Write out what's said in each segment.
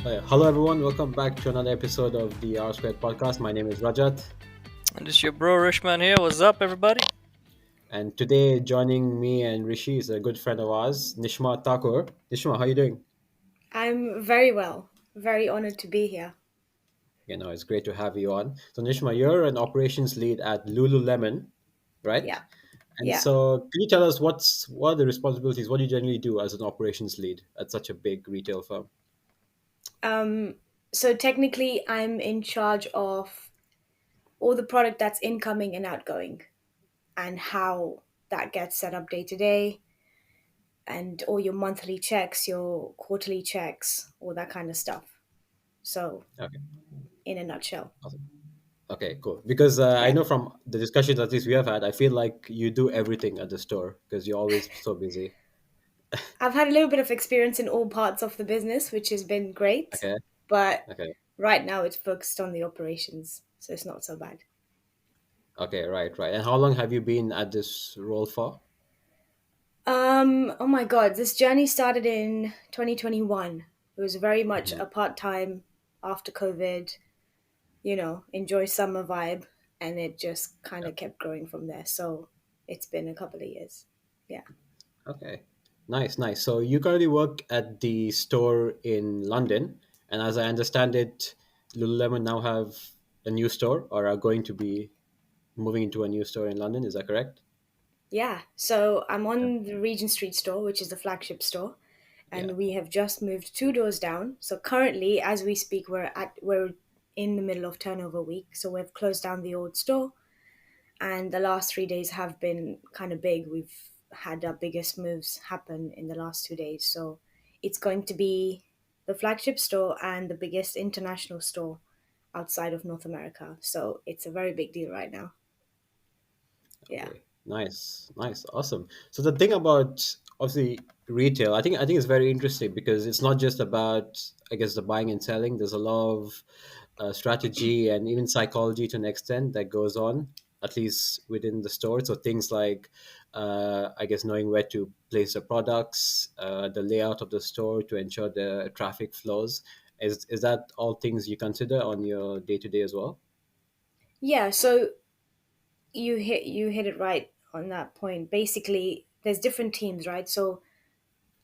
Hello, everyone. Welcome back to another episode of the R Squared podcast. My name is Rajat, And it's your bro Rishman here. What's up, everybody? and today joining me and Rishi is a good friend of ours, Nishma Thakor. Nishma, how you doing? I'm very well. Very honored to be here. It's great to have you on. So, Nishma, you're an operations lead at Lululemon, right? Yeah. And Yeah. so, can you tell us what are the responsibilities? What do you generally do as an operations lead at such a big retail firm? Um, so technically, I'm in charge of all the product that's incoming and outgoing and how that gets set up day to day and all your monthly checks, your quarterly checks, all that kind of stuff. So, Okay, in a nutshell. awesome. Okay, cool. Because I Yeah. know from the discussions at least we have had, I feel like you do everything at the store because you're always so busy. I've had a little bit of experience in all parts of the business, which has been great, Okay, but okay. right now it's focused on the operations, so it's not so bad. Okay, right, right. And how long have you been at this role for? Oh my God, this journey started in 2021. It was very much Mhm. a part-time after COVID, enjoy summer vibe, and it just kind Yeah. of kept growing from there. So it's been a couple of years. Yeah. Okay, nice, nice. So you currently work at the store in London, and as I understand it, Lululemon now have a new store or are going to be moving into a new store in London. Is that correct? Yeah. So I'm Yeah. on the Regent Street store, which is the flagship store, Yeah. and we have just moved two doors down. So currently, as we speak, we're in the middle of turnover week. So we've closed down the old store and the last 3 days have been kind of big. We've had our biggest moves happen in the last 2 days. So it's going to be the flagship store and the biggest international store outside of North America. So it's a very big deal right now. Yeah. Okay, nice, nice, awesome. So the thing about obviously retail, I think it's very interesting because it's not just about, I guess, the buying and selling. There's a lot of strategy and even psychology to an extent that goes on, at least within the store. So things like, I guess, knowing where to place the products, the layout of the store to ensure the traffic flows. Is that all things you consider on your day to day as well? Yeah. So you hit it right on that point. Basically, there's different teams, right? So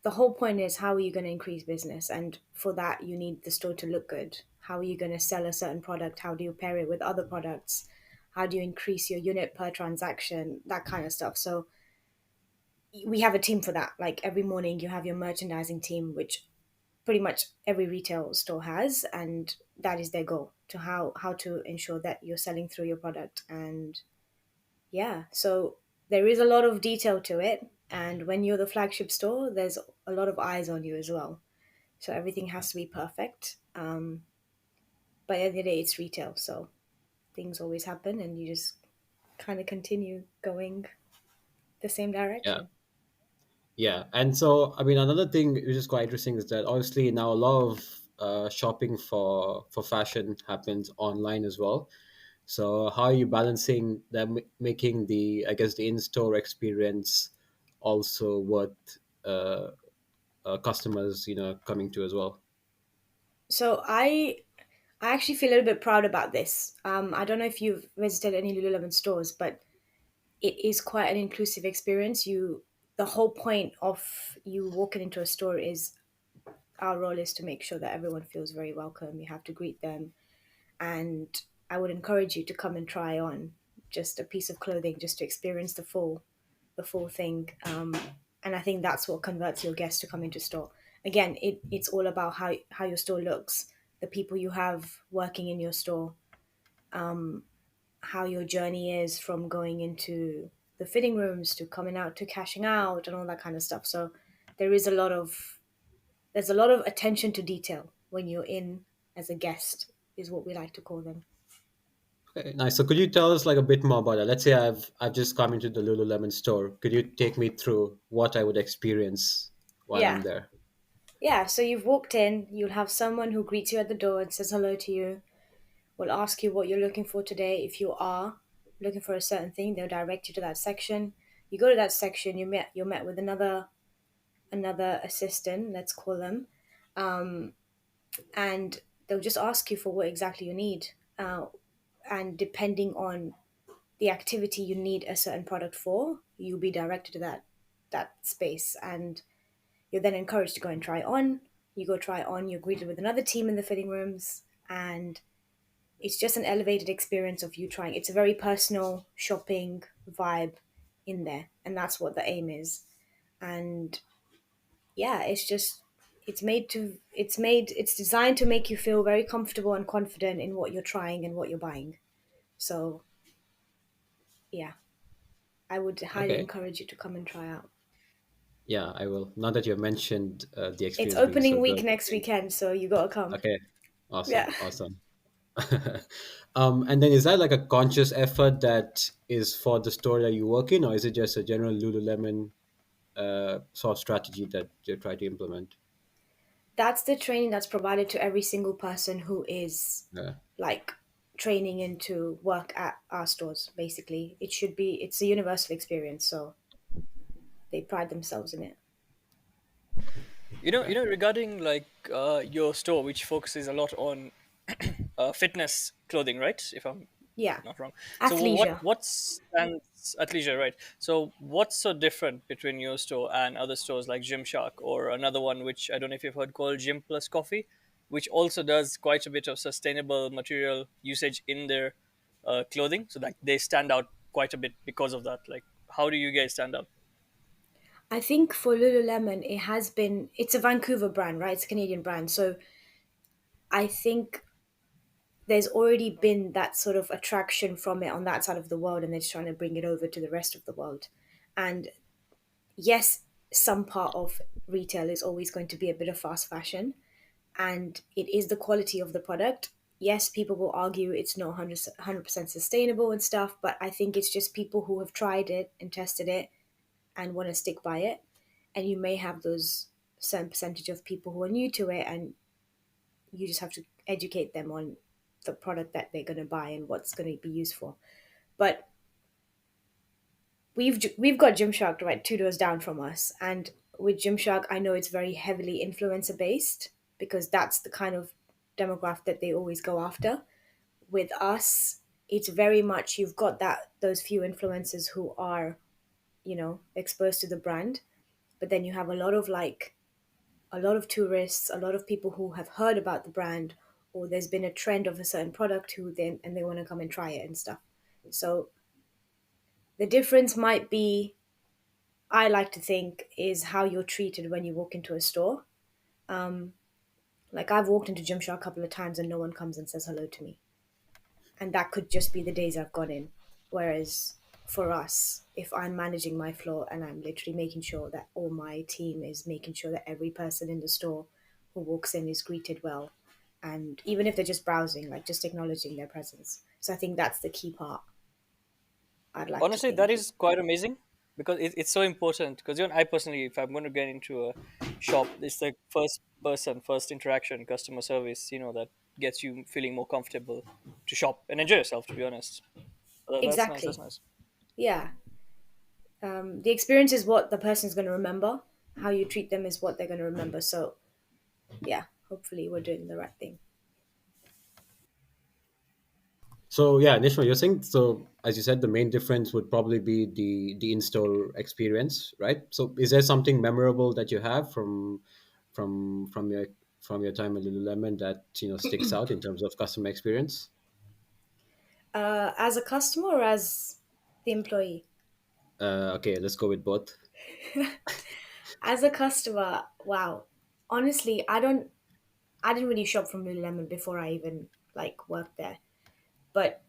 the whole point is how are you going to increase business, and for that you need the store to look good. How are you going to sell a certain product? How do you pair it with other products? How do you increase your unit per transaction? That kind of stuff. So we have a team for that. Like every morning you have your merchandising team, which pretty much every retail store has, and that is their goal to how to ensure that you're selling through your product. And yeah, so there is a lot of detail to it, and when you're the flagship store there's a lot of eyes on you as well, so everything has to be perfect. But at the end of the day, it's retail, so things always happen, and you just kind of continue going the same Yeah. direction. Yeah, and so I mean another thing which is quite interesting is that obviously now a lot of shopping for fashion happens online as well. So how are you balancing that, making the, I guess, the in-store experience also worth customers coming to as well? So I actually feel a little bit proud about this. I don't know if you've visited any Lululemon stores, but it is quite an inclusive experience. The whole point of you walking into a store is our role is to make sure that everyone feels very welcome. You have to greet them, and I would encourage you to come and try on just a piece of clothing just to experience the full thing. And I think that's what converts your guests to come into store. Again, it's all about how your store looks, the people you have working in your store, how your journey is from going into the fitting rooms to coming out to cashing out and all that kind of stuff. So there is a lot of there's a lot of attention to detail when you're in as a guest, is what we like to call them. Okay, nice. So could you tell us like a bit more about that? Let's say I've just come into the Lululemon store. Could you take me through what I would experience while I'm Yeah. there? Yeah. So you've walked in, you'll have someone who greets you at the door and says hello to you, will ask you what you're looking for today. If you are looking for a certain thing, they'll direct you to that section. You go to that section, you're met with another assistant, let's call them. and they'll just ask you for what exactly you need. Uh, and depending on the activity you need a certain product for, you'll be directed to that space, and you're then encouraged to go and try on. You go try on, you're greeted with another team in the fitting rooms, and it's just an elevated experience of you trying. It's a very personal shopping vibe in there, and that's what the aim is. And yeah, it's designed to make you feel very comfortable and confident in what you're trying and what you're buying. So yeah, I would highly Okay. encourage you to come and try out. Yeah, I will. Now that you mentioned the It's experience being so opening week good, I next think. weekend, so you gotta come. Okay. Awesome. Yeah. Awesome. And then is that like a conscious effort that is for the store that you work in, or is it just a general Lululemon sort of strategy that you try to implement? That's the training that's provided to every single person who is Yeah. like training into work at our stores. Basically, it's a universal experience, so they pride themselves in it. You know, regarding like your store, which focuses a lot on fitness clothing, right? If I'm Yeah, not wrong. So athleisure. what stands at leisure, right? So what's so different between your store and other stores like Gymshark or another one which I don't know if you've heard called Gym Plus Coffee, which also does quite a bit of sustainable material usage in their clothing, so that they stand out quite a bit because of that. Like, how do you guys stand out? I think for Lululemon, it's a Vancouver brand, right? It's a Canadian brand, so I think there's already been that sort of attraction from it on that side of the world, and they're just trying to bring it over to the rest of the world. And yes, some part of retail is always going to be a bit of fast fashion, and it is the quality of the product. Yes, people will argue it's not 100% sustainable and stuff, but I think it's just people who have tried it and tested it and want to stick by it. And you may have those certain percentage of people who are new to it, and you just have to educate them on the product that they're going to buy and what's going to be used for. But we've got Gymshark right 2 doors down from us, and with Gymshark, I know it's very heavily influencer based because that's the kind of demographic that they always go after. With us, it's very much you've got that those few influencers who are exposed to the brand, but then you have a lot of tourists, a lot of people who have heard about the brand, or there's been a trend of a certain product who then and they want to come and try it and stuff. So the difference might be, I like to think, is how you're treated when you walk into a store. Um, like I've walked into Gymshark a couple of times and no one comes and says hello to me, and that could just be the days I've gone in. Whereas for us, if I'm managing my floor and I'm literally making sure that all my team is making sure that every person in the store who walks in is greeted well, and even if they're just browsing, like just acknowledging their presence. So I think that's the key part. I'd like to Honestly, that think. is quite amazing because it's so important. Because even I personally, if I'm going to get into a shop, it's the first person, first interaction, customer service, that gets you feeling more comfortable to shop and enjoy yourself. To be honest, that's nice. That's Exactly. nice. Yeah. The experience is what the person's going to remember. How you treat them is what they're going to remember. So yeah, hopefully we're doing the right thing. So yeah, Nishma, you're saying, so as you said, the main difference would probably be the in-store experience, right? So is there something memorable that you have from your time at Lululemon that sticks out in terms of customer experience? As a customer or as the employee? Okay, let's go with both. As a customer, wow. Honestly, I didn't really shop from Lululemon before I even like worked there. But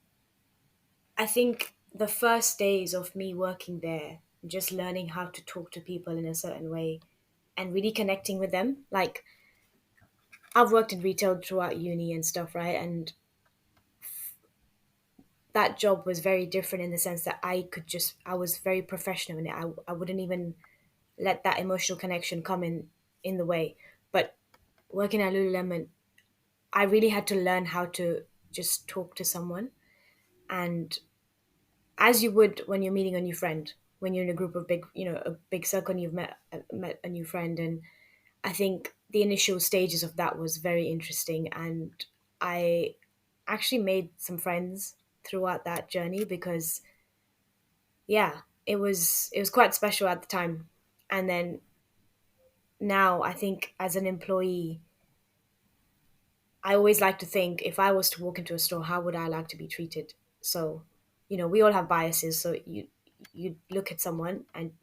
I think the first days of me working there, just learning how to talk to people in a certain way and really connecting with them. Like I've worked in retail throughout uni and stuff, right? And that job was very different in the sense that I was very professional in it. I wouldn't even let that emotional connection come in the way. But working at Lululemon, I really had to learn how to just talk to someone, and as you would when you're meeting a new friend, when you're in a group of a big circle, and you've met a new friend. And I think the initial stages of that was very interesting, and I actually made some friends throughout that journey because yeah, it was quite special at the time. And then now I think as an employee, I always like to think if I was to walk into a store, how would I like to be treated? So, we all have biases. So you'd look at someone and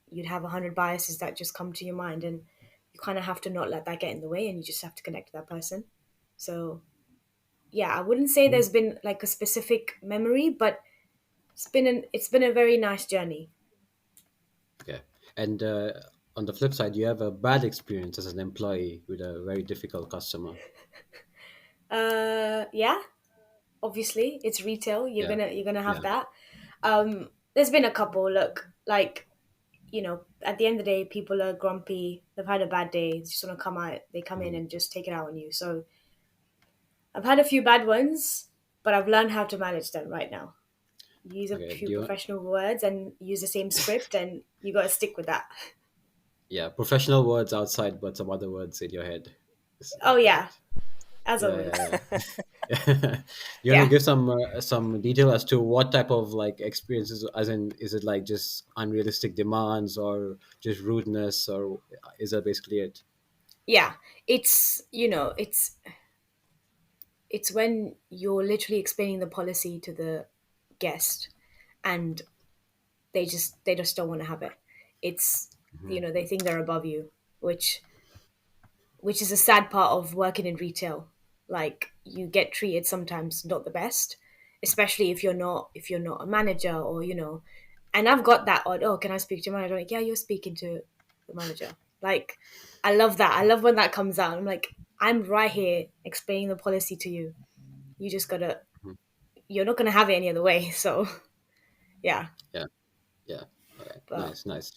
you'd have 100 biases that just come to your mind, and you kind of have to not let that get in the way, and you just have to connect to that person. So yeah, I wouldn't say Mhm. there's been like a specific memory, but it's been a very nice journey. Okay. And on the flip side, you have a bad experience as an employee with a very difficult customer. Yeah, obviously it's retail. You're Yeah. gonna you're gonna have Yeah. that. There's been a couple. Look, like at the end of the day, people are grumpy. They've had a bad day. They just want to come out. They come in Mhm. and just take it out on you. So I've had a few bad ones, but I've learned how to manage them right now. Use a Okay. few professional words and use the same script, and you got to stick with that. Yeah, professional words outside, but some other words in your head. Is Oh that yeah, correct? as Yeah, always. yeah, yeah. You want to Yeah, give some detail as to what type of like experiences, as in, is it like just unrealistic demands or just rudeness, or is that basically it? yeah. It's when you're literally explaining the policy to the guest, and they just don't want to have it. It's Mhm. they think they're above you, which is a sad part of working in retail. Like you get treated sometimes not the best, especially if you're not a manager or And I've got that odd. Oh, can I speak to your manager? Like, yeah, you're speaking to the manager. Like, I love that. I love when that comes out. I'm like, I'm right here explaining the policy to you. You just gotta. Mhm. You're not gonna have it any other way. So yeah, Yeah, yeah. All right, but nice, nice.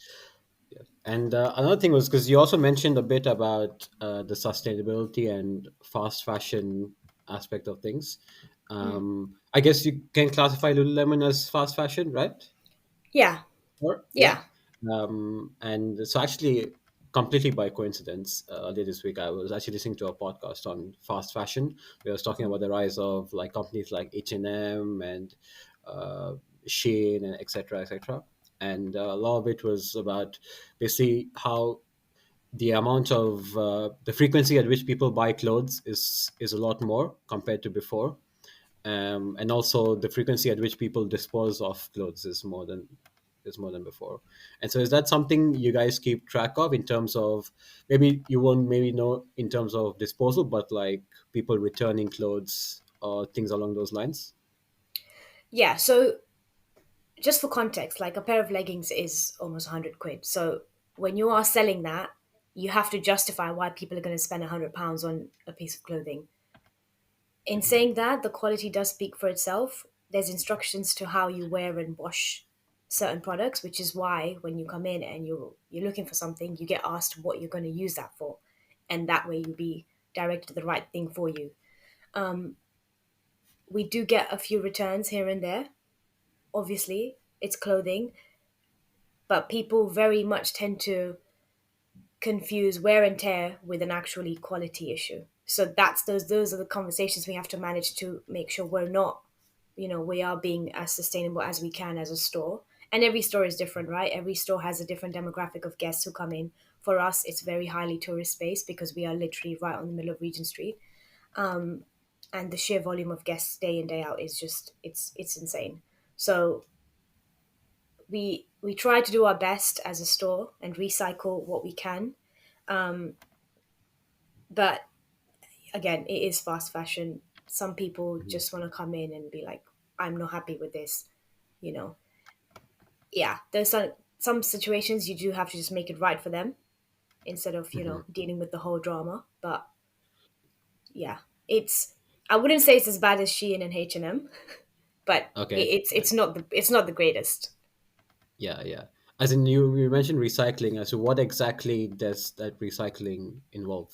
Yeah. And another thing was because you also mentioned a bit about the sustainability and fast fashion aspect of things. mm, I guess you can classify Lululemon as fast fashion, right? yeah, Or yeah. yeah. And so actually, completely by coincidence, earlier this week I was actually listening to a podcast on fast fashion. We was talking about the rise of like companies like H&M and uh, Shein and etc. etc. And a lot of it was about basically how the amount of the frequency at which people buy clothes is a lot more compared to before, and also the frequency at which people dispose of clothes is more than before. And so, is that something you guys keep track of in terms of, maybe you won't maybe know in terms of disposal, but like people returning clothes or things along those lines? Yeah, so just for context, like a pair of leggings is almost 100 quid. So when you are selling that, you have to justify why people are going to spend £100 on a piece of clothing. In saying that, the quality does speak for itself. There's instructions to how you wear and wash certain products, which is why when you come in and you're looking for something, you get asked what you're going to use that for, and that way you'll be directed to the right thing for you. We do get a few returns here and there. Obviously, it's clothing, but people very much tend to confuse wear and tear with an actual quality issue. So those are the conversations we have to manage to make sure we're not, we are being as sustainable as we can as a store. And every store is different, right? Every store has a different demographic of guests who come in. For us, it's very highly tourist based because we are literally right on the middle of Regent Street. And the sheer volume of guests day in day out is just it's insane. So we try to do our best as a store and recycle what we can. But again, it is fast fashion. Some people Mhm. just want to come in and be like, I'm not happy with this, you know. Yeah, there's some situations you do have to just make it right for them instead of, Mhm. dealing with the whole drama. But yeah, it's I wouldn't say it's as bad as Shein and H&M, but Okay. it's not the greatest. Yeah, yeah. As in, you mentioned recycling. So, what exactly does that recycling involve?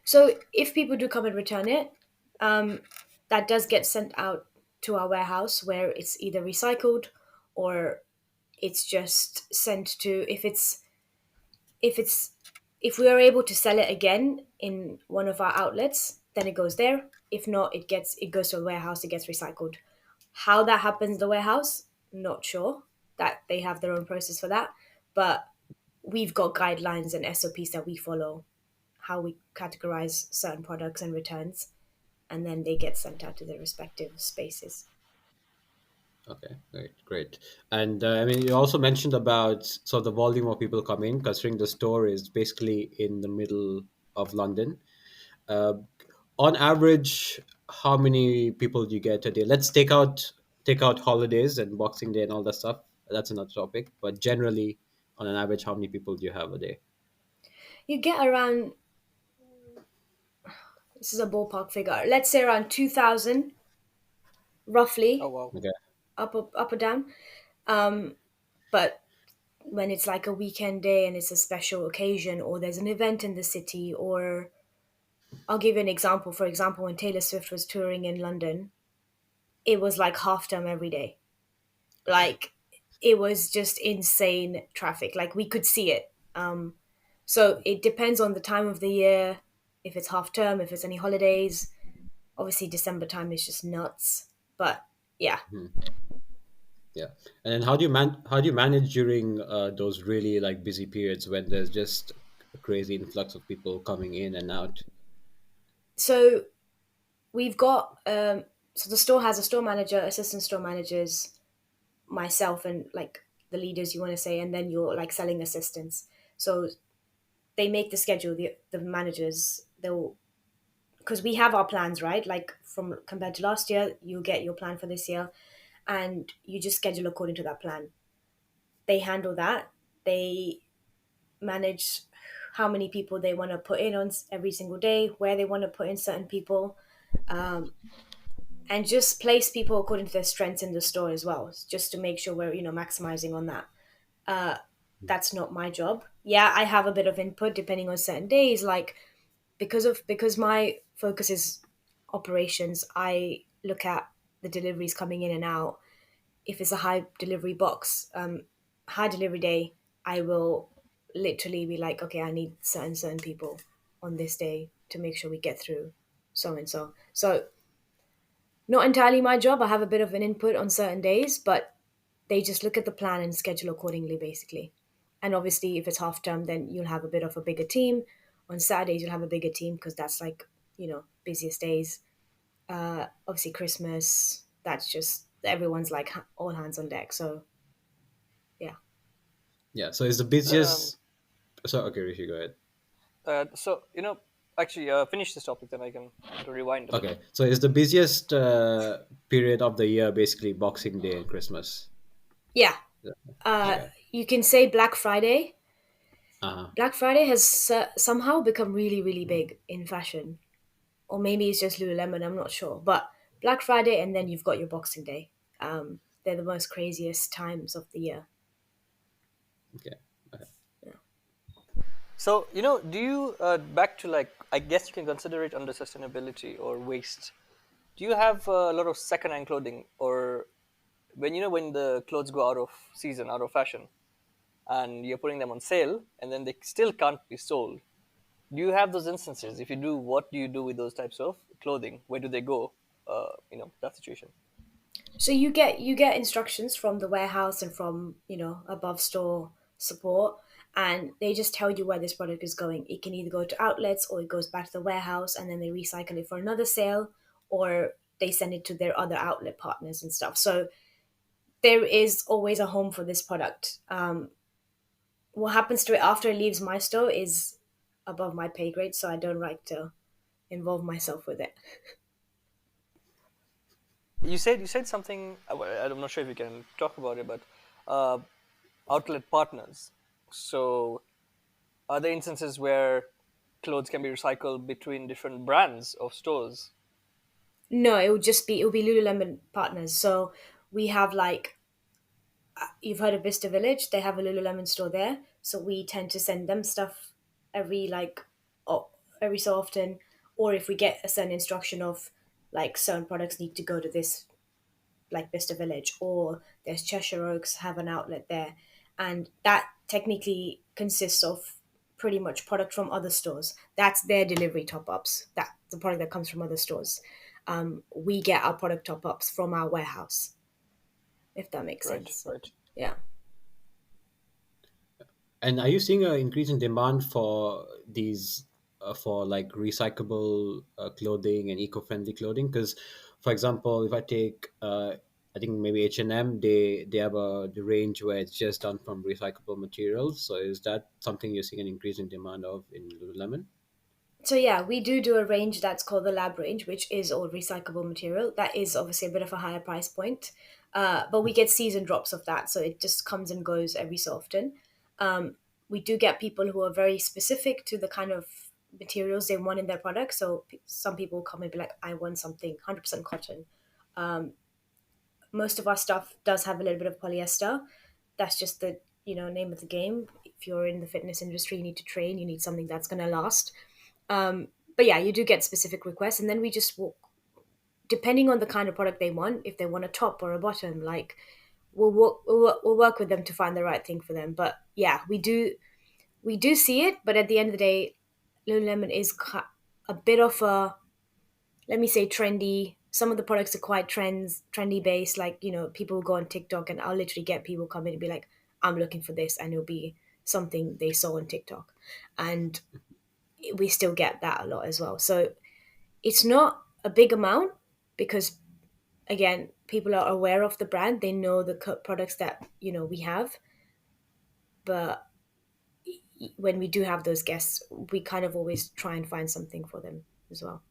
So if people do come and return it, um, that does get sent out to our warehouse where it's either recycled or it's just sent to if it's If we are able to sell it again in one of our outlets, then it goes there. If not, it goes to a warehouse, it gets recycled. How that happens in the warehouse, not sure. That they have their own process for that. But we've got guidelines and SOPs that we follow, how we categorize certain products and returns, and then they get sent out to their respective spaces. Okay, great, great. And I mean, you also mentioned about so the volume of people come in, considering the store is basically in the middle of London. Uh, on average, how many people do you get a day? Let's take out holidays and Boxing Day and all that stuff. That's another topic. But generally, on an average, how many people do you have a day? You get around, this is a ballpark figure, let's say around 2,000 Oh roughly, wow. Okay. up or down. Um, but when it's like a weekend day and it's a special occasion or there's an event in the city, or I'll give you an example. For example, when Taylor Swift was touring in London, it was like half term every day. Like it was just insane traffic. Like we could see it. So it depends on the time of the year, if it's half term, if it's any holidays. Obviously, December time is just nuts. But yeah. Mhm. Yeah. And then how do you manage during those really like busy periods when there's just a crazy influx of people coming in and out? So we've got so the store has a store manager, assistant store managers, myself, and like the leaders you want to say, and then your like selling assistants. So they make the schedule. The managers, they'll, because we have our plans, right? Like from compared to last year, you get your plan for this year, and you just schedule according to that plan. They handle that. They manage how many people they want to put in on every single day, where they want to put in certain people, and just place people according to their strengths in the store as well, just to make sure we're maximizing on that. Uh, that's not my job. Yeah, I have a bit of input depending on certain days, like because my focus is operations. I look at the deliveries coming in and out. If it's a high delivery box, high delivery day, I will literally be like, okay, I need certain people on this day to make sure we get through so and so. So not entirely my job. I have a bit of an input on certain days, but they just look at the plan and schedule accordingly, basically. And obviously, if it's half term, then you'll have a bit of a bigger team. On Saturdays, you'll have a bigger team because that's like, busiest days. Obviously, Christmas, that's just everyone's like all hands on deck. So, yeah. Yeah. So is the Um, busiest. So okay, Rishi, go ahead. so actually, finish this topic, then I can rewind a bit. Okay. So is the busiest period of the year basically Boxing Day and Christmas? Yeah. Yeah. Uh, Okay. you can say Black Friday. Uh-huh. Black Friday has somehow become really, really big in fashion. Or maybe it's just Lululemon, I'm not sure. But Black Friday and then you've got your Boxing Day. They're the most craziest times of the year. Okay. Okay. So, do you, back to like, I guess you can consider it under sustainability or waste. Do you have a lot of second-hand clothing, or when the clothes go out of season, out of fashion, and you're putting them on sale, and then they still can't be sold? Do you have those instances? If you do, what do you do with those types of clothing? Where do they go? That situation. So you get instructions from the warehouse and from above store support, and they just tell you where this product is going. It can either go to outlets or it goes back to the warehouse and then they recycle it for another sale, or they send it to their other outlet partners and stuff. So there is always a home for this product. What happens to it after it leaves my store is above my pay grade, so I don't like to involve myself with it. You said something. Well, I'm not sure if you can talk about it, but uh, outlet partners. So, are there instances where clothes can be recycled between different brands of stores? No, it will be Lululemon partners. So we have like, you've heard of Vista Village. They have a Lululemon store there. So we tend to send them stuff every like, oh, every so often, or if we get a certain instruction of like certain products need to go to this like Vista Village, or there's Cheshire Oaks have an outlet there, and that technically consists of pretty much product from other stores. That's their delivery top ups. That the product that comes from other stores. We get our product top ups from our warehouse, if that makes Right, sense. right. Yeah. And are you seeing an increase in demand for these, for like recyclable clothing and eco-friendly clothing? Because, for example, if I take, I think maybe H&M, they have the range where it's just done from recyclable materials. So is that something you're seeing an increase in demand of in Lululemon? So yeah, we do a range that's called the lab range, which is all recyclable material. That is obviously a bit of a higher price point, but we get season drops of that, so it just comes and goes every so often. We do get people who are very specific to the kind of materials they want in their product. So some people come and be like, "I want something 100% cotton." Most of our stuff does have a little bit of polyester. That's just the name of the game. If you're in the fitness industry, you need to train. You need something that's going to last. But yeah, you do get specific requests, and then we just walk, depending on the kind of product they want. If they want a top or a bottom, like we'll work with them to find the right thing for them. But yeah, we do see it. But at the end of the day, Lululemon is a bit of a, let me say, trendy. Some of the products are quite trendy based. Like people will go on TikTok, and I'll literally get people come in and be like, "I'm looking for this," and it'll be something they saw on TikTok, and we still get that a lot as well. So it's not a big amount because again, people are aware of the brand. They know the products that we have. But when we do have those guests, we kind of always try and find something for them as well.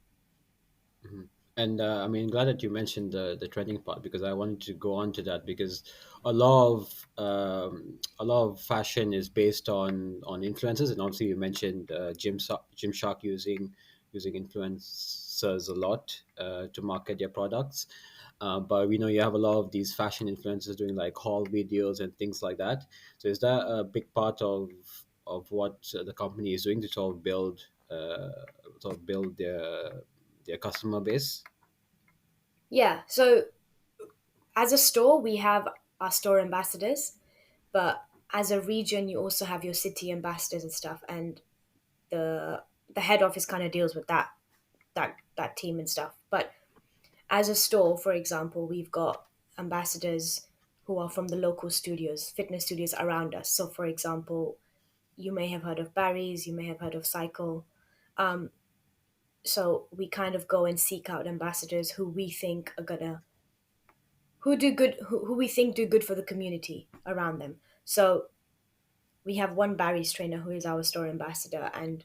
And I mean, glad that you mentioned the trending part, because I wanted to go on to that, because a lot of fashion is based on influencers, and obviously you mentioned Gymshark using influencers a lot to market their products. But we know you have a lot of these fashion influencers doing like haul videos and things like that. So is that a big part of what the company is doing to sort of build their customer base? Yeah. So as a store, we have our store ambassadors, but as a region, you also have your city ambassadors and stuff, and the the head office kind of deals with that team and stuff. But as a store, for example, we've got ambassadors who are from the local studios, fitness studios around us. So, for example, you may have heard of Barry's, you may have heard of Cycle. So we kind of go and seek out ambassadors who we think are gonna who do good who we think do good for the community around them. So we have one Barry's trainer who is our store ambassador, and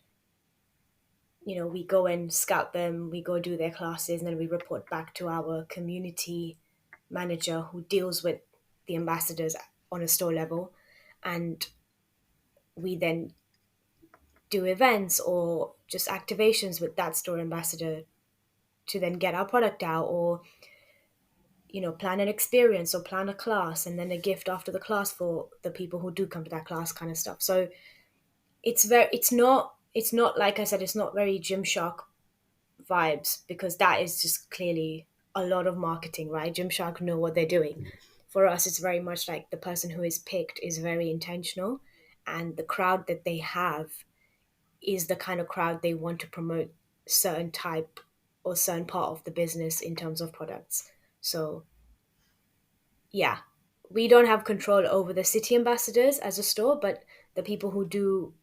we go and scout them, we go do their classes, and then we report back to our community manager who deals with the ambassadors on a store level, and we then do events or just activations with that store ambassador to then get our product out, or plan an experience or plan a class and then a gift after the class for the people who do come to that class, kind of stuff. So it's not like I said, it's not very Gymshark vibes, because that is just clearly a lot of marketing, right? Gymshark know what they're doing. For us, it's very much like the person who is picked is very intentional, and the crowd that they have is the kind of crowd they want to promote certain type or certain part of the business in terms of products. So yeah, we don't have control over the city ambassadors as a store, but the people who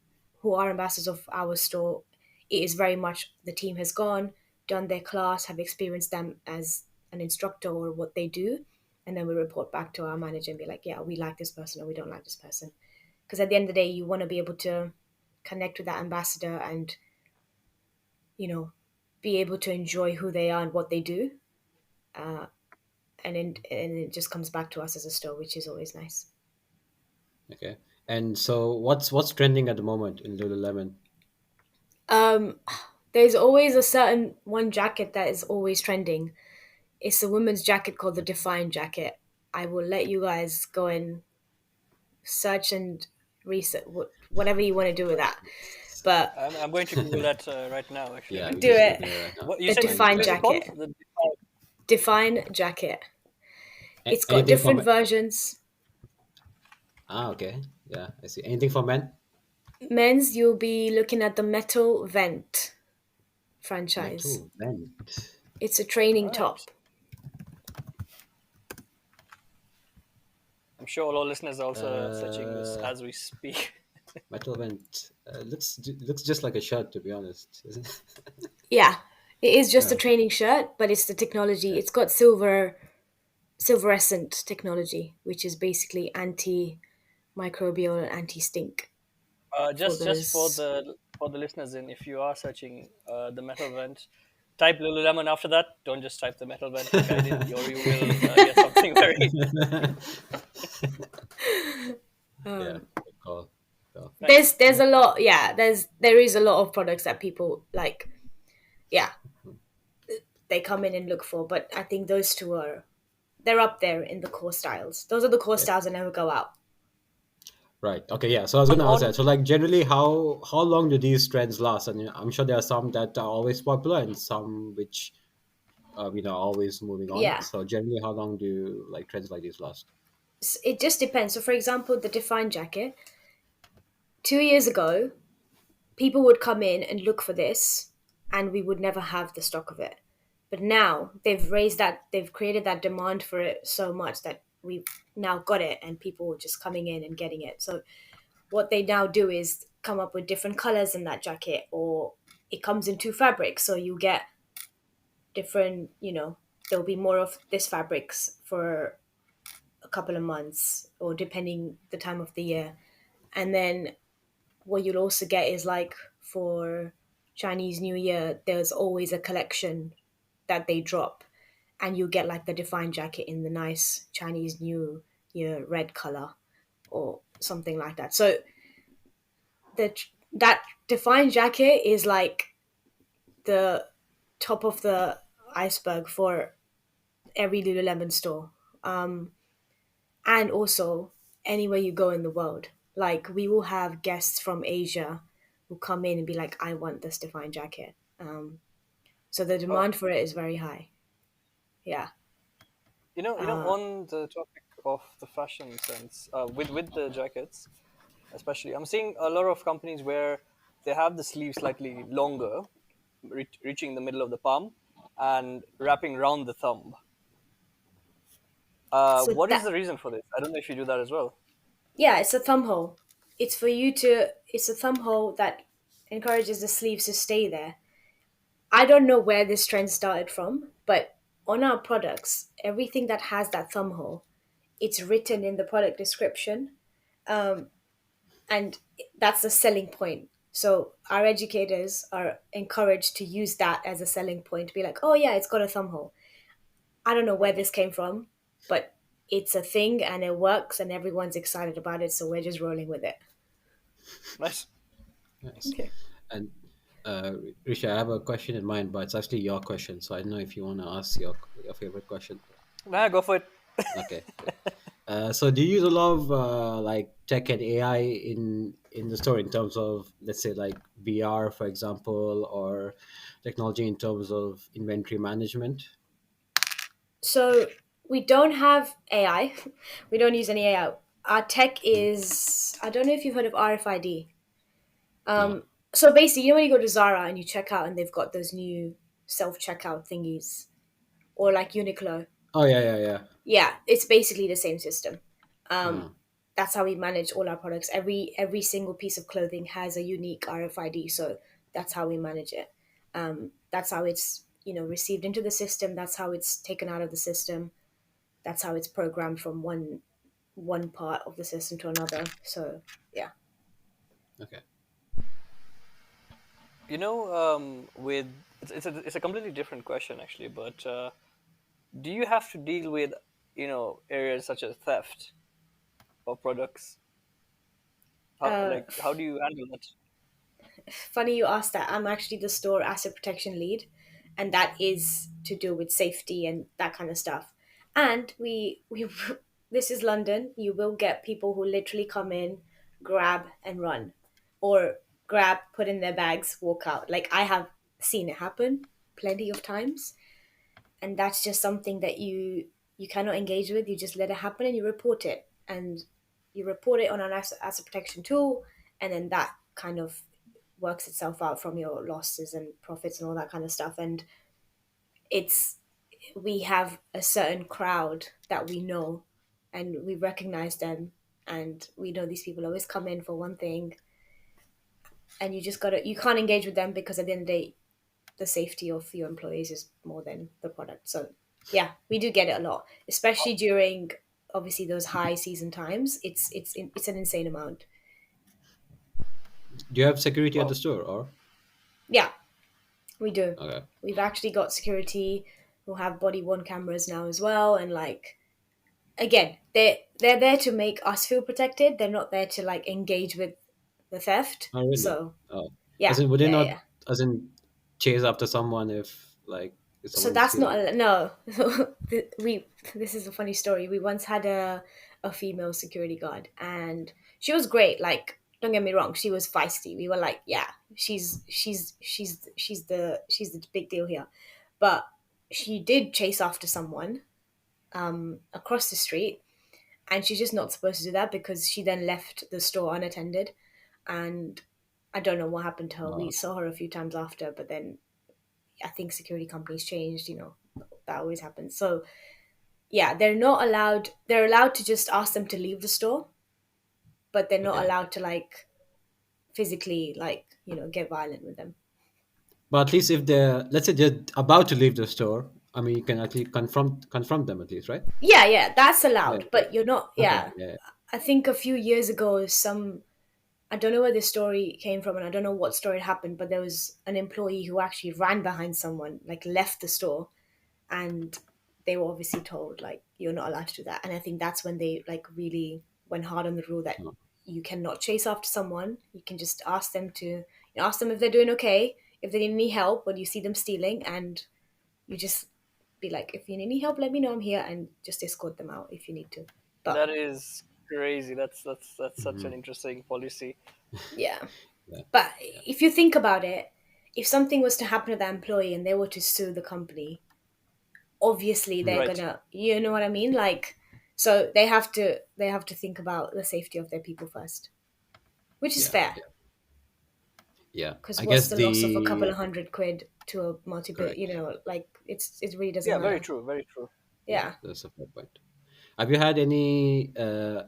are ambassadors of our store, it is very much the team has gone, done their class, have experienced them as an instructor or what they do, and then we report back to our manager and be like, yeah, we like this person or we don't like this person. Because at the end of the day, you want to be able to connect with that ambassador and you know be able to enjoy who they are and what they do. And it just comes back to us as a store, which is always nice. Okay. And so what's trending at the moment in Lululemon? Um, there's always a certain one jacket that is always trending. It's a women's jacket called the Define jacket. I will let you guys go and search and research whatever you want to do with that. But I'm going to Google that right now, actually. Yeah, we're do just it. looking at it right now. What you The said? Define Define What is it jacket. called? jacket. The Define jacket. It's got Anything for different men? versions. Ah, okay. Yeah, I see. Anything for men? Men's, you'll be looking at the Metal Vent franchise. Metal vent. It's a training Right. top. I'm sure all our listeners are also searching this Uh, as we speak. Metal vent. Looks just like a shirt, to be honest. Isn't it? Yeah, it is just a Yeah. training shirt, but it's the technology. Yeah. It's got silverescent technology, which is basically anti-microbial and anti-stink for Just those. for the listeners in, if you are searching the metal vent, type Lululemon after that. Don't just type the metal vent like I did, or you will get something very Yeah. Um, Good call. Cool. nice. there's a lot. Yeah, there is a lot of products that people like. Yeah, they come in and look for, but I think those two are they're up there in the core styles. Those are the core Yeah. styles that never go out. Right. Okay. Yeah. So I was going On to ask that. on So, like, generally, how long do these trends last? And I'm sure there are some that are always popular and some which are always moving on. Yeah, So, generally, how long do like trends like these last? it just depends. So, for example, the defined jacket. 2 years ago, people would come in and look for this, and we would never have the stock of it. But now they've created that demand for it so much that we've now got it, and people are just coming in and getting it. So what they now do is come up with different colors in that jacket, or it comes in two fabrics, so you get different. There'll be more of this fabrics for a couple of months, or depending the time of the year, and then what you'll also get is like for Chinese New Year, there's always a collection that they drop, and you get like the defined jacket in the nice Chinese New Year red color or something like that. So that defined jacket is like the top of the iceberg for every Lululemon store, and also anywhere you go in the world. Like we will have guests from Asia who come in and be like, "I want this defined jacket." So the oh, demand for it is very high. Yeah. Uh, on the topic of the fashion sense, with the jackets, especially, I'm seeing a lot of companies where they have the sleeve slightly longer, reaching the middle of the palm, and wrapping around the thumb. so What is that the reason for this? I don't know if you do that as well. Yeah, it's a thumb hole. It's a thumb hole that encourages the sleeves to stay there. I don't know where this trend started from, but on our products, everything that has that thumb hole, it's written in the product description, and that's the selling point. So our educators are encouraged to use that as a selling point to be like, oh yeah, it's got a thumb hole. I don't know where Right. this came from, but it's a thing and it works and everyone's excited about it, so we're just rolling with it. Nice. Nice. And Risha, I have a question in mind, but it's actually your question, so I don't know if you want to ask your favorite question. Nah, go for it. Okay. Okay. So do you use a lot of like tech and AI in the store in terms of, let's say, like VR, for example, or technology in terms of inventory management? So we don't have AI. We don't use any AI. Our tech Mhm. is, I don't know if you've heard of RFID. No. So basically, when you go to Zara and you check out and they've got those new self checkout thingies, or like Uniqlo. Oh yeah, yeah, yeah. Yeah, it's basically the same system. Uh, That's how we manage all our products. Every single piece of clothing has a unique RFID, so that's how we manage it. That's how it's received into the system. That's how it's taken out of the system. That's how it's programmed from one part of the system to another. So yeah. okay. With it's a completely different question actually, but do you have to deal with areas such as theft of products? Uh, How do you handle that? Funny you asked that. I'm actually the store asset protection lead, and that is to do with safety and that kind of stuff. And we this is London. You will get people who literally come in, grab and run, or grab, put in their bags, walk out. Like I have seen it happen plenty of times, and that's just something that you cannot engage with. You just let it happen and you report it, and you report it on an asset protection tool, and then kind of works itself out from your losses and profits and all that kind of stuff. And it's we have a certain crowd that we know, and we recognize them, and we know these people always come in for one thing, and you can't engage with them because at the end of the day, the safety of your employees is more than the product. So yeah, we do get it a lot, especially during obviously those high season times. It's an insane amount. Do you have security at the Wow. store, or Yeah, we do. okay? We've actually got security who have body worn cameras now as well, and like again, they're there to make us feel protected. They're not there to like engage with the theft. Oh, really? So Oh, as yeah, in, would they yeah, not, yeah. as in, chase after someone if like if So someone's that's not stealing? no. we This is a funny story. We once had a female security guard, and she was great. Like, don't get me wrong, she was feisty. We were like, yeah, she's the big deal here. But she did chase after someone across the street, and she's just not supposed to do that because she then left the store unattended. And I don't know what happened to her. We Uh, saw her a few times after, but then I think security companies changed. That always happens. So yeah, they're not allowed. They're allowed to just ask them to leave the store, but they're not okay, allowed to like physically like get violent with them. but at least if they're, let's say they're about to leave the store, I mean, you can at least confront them at least, right? Yeah, yeah, that's Yeah. allowed, but you're not. Okay. Yeah, Yeah. I think a few years ago, I don't know where this story came from, and I don't know what story happened, but there was an employee who actually ran behind someone, like left the store, and they were obviously told like you're not allowed to do that. And I think that's when they like really went hard on the rule that Oh. you cannot chase after someone. You can just ask them to ask them if they're doing okay, if they need any help when you see them stealing, and you just be like, if you need any help, let me know, I'm here, and just escort them out if you need to. But That is crazy. That's such an Mhm. interesting policy. yeah, Yeah. but Yeah. if you think about it, if something was to happen to that employee and they were to sue the company, obviously they're Mm. Right. gonna, you know what I mean, like, so they have to think about the safety of their people first, which is Yeah. fair, Yeah. Yeah. because I what's guess the loss of a couple of the £100 to a multi, correct. like it really doesn't Yeah, very matter. true. Very true. Yeah, Yeah. that's a fair point. Have you had any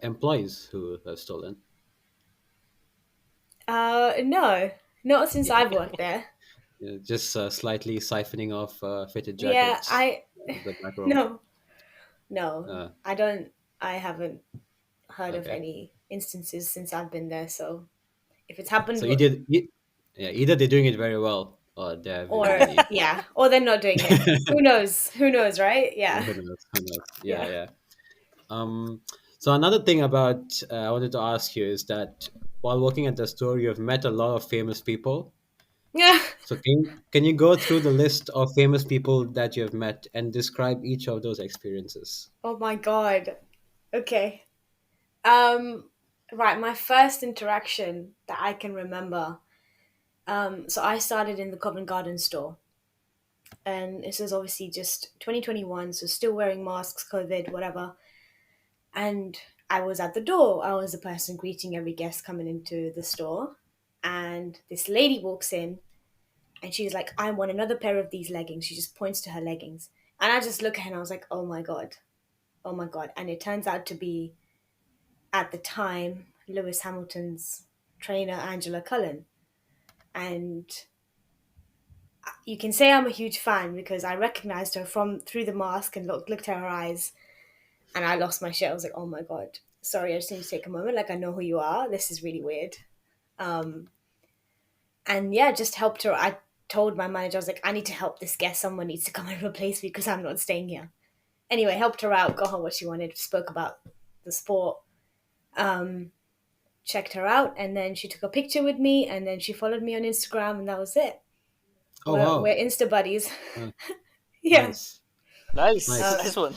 employees who have stolen? No, not since Yeah. I've worked there. Yeah, just slightly siphoning off fitted Yeah, jackets I of the back row. no, no, Uh, I don't. I haven't heard of okay. any instances since I've been there. So if it's So happened, yeah, either they're doing it very well or they have or illegally. yeah, or they're not doing it. Who knows? Who knows, right? Yeah, Yeah, who knows? Who knows? Yeah, yeah. yeah. Um, so another thing about I wanted to ask you is that while working at the store, you have met a lot of famous people. Yeah. So can you go through the list of famous people that you have met and describe each of those experiences? Oh my god. Okay. Um. Right. My first interaction that I can remember. So I started in the Covent Garden store, and this is obviously just 2021, so still wearing masks, COVID, whatever. And I was at the door. I was the person greeting every guest coming into the store. And this lady walks in, and she's like, I want another pair of these leggings. She just points to her leggings. And I just look at her and I was like, oh my God. Oh my God. And it turns out to be, at the time, Lewis Hamilton's trainer, Angela Cullen. And you can say I'm a huge fan because I recognized her from through the mask and looked at her eyes, and I lost my shit. I was like, oh my God. Sorry, I just need to take a moment. Like, I know who you are. This is really weird. Um, and yeah, just helped her. I told my manager, I was like, I need to help this guest. Someone needs to come and replace me because I'm not staying here. Anyway, helped her out, got her what she wanted, spoke about the sport, um, checked her out, and then she took a picture with me, and then she followed me on Instagram, and that was it. Oh We're wow, Insta buddies. uh, Yeah. nice, Nice, nice. Um, nice one.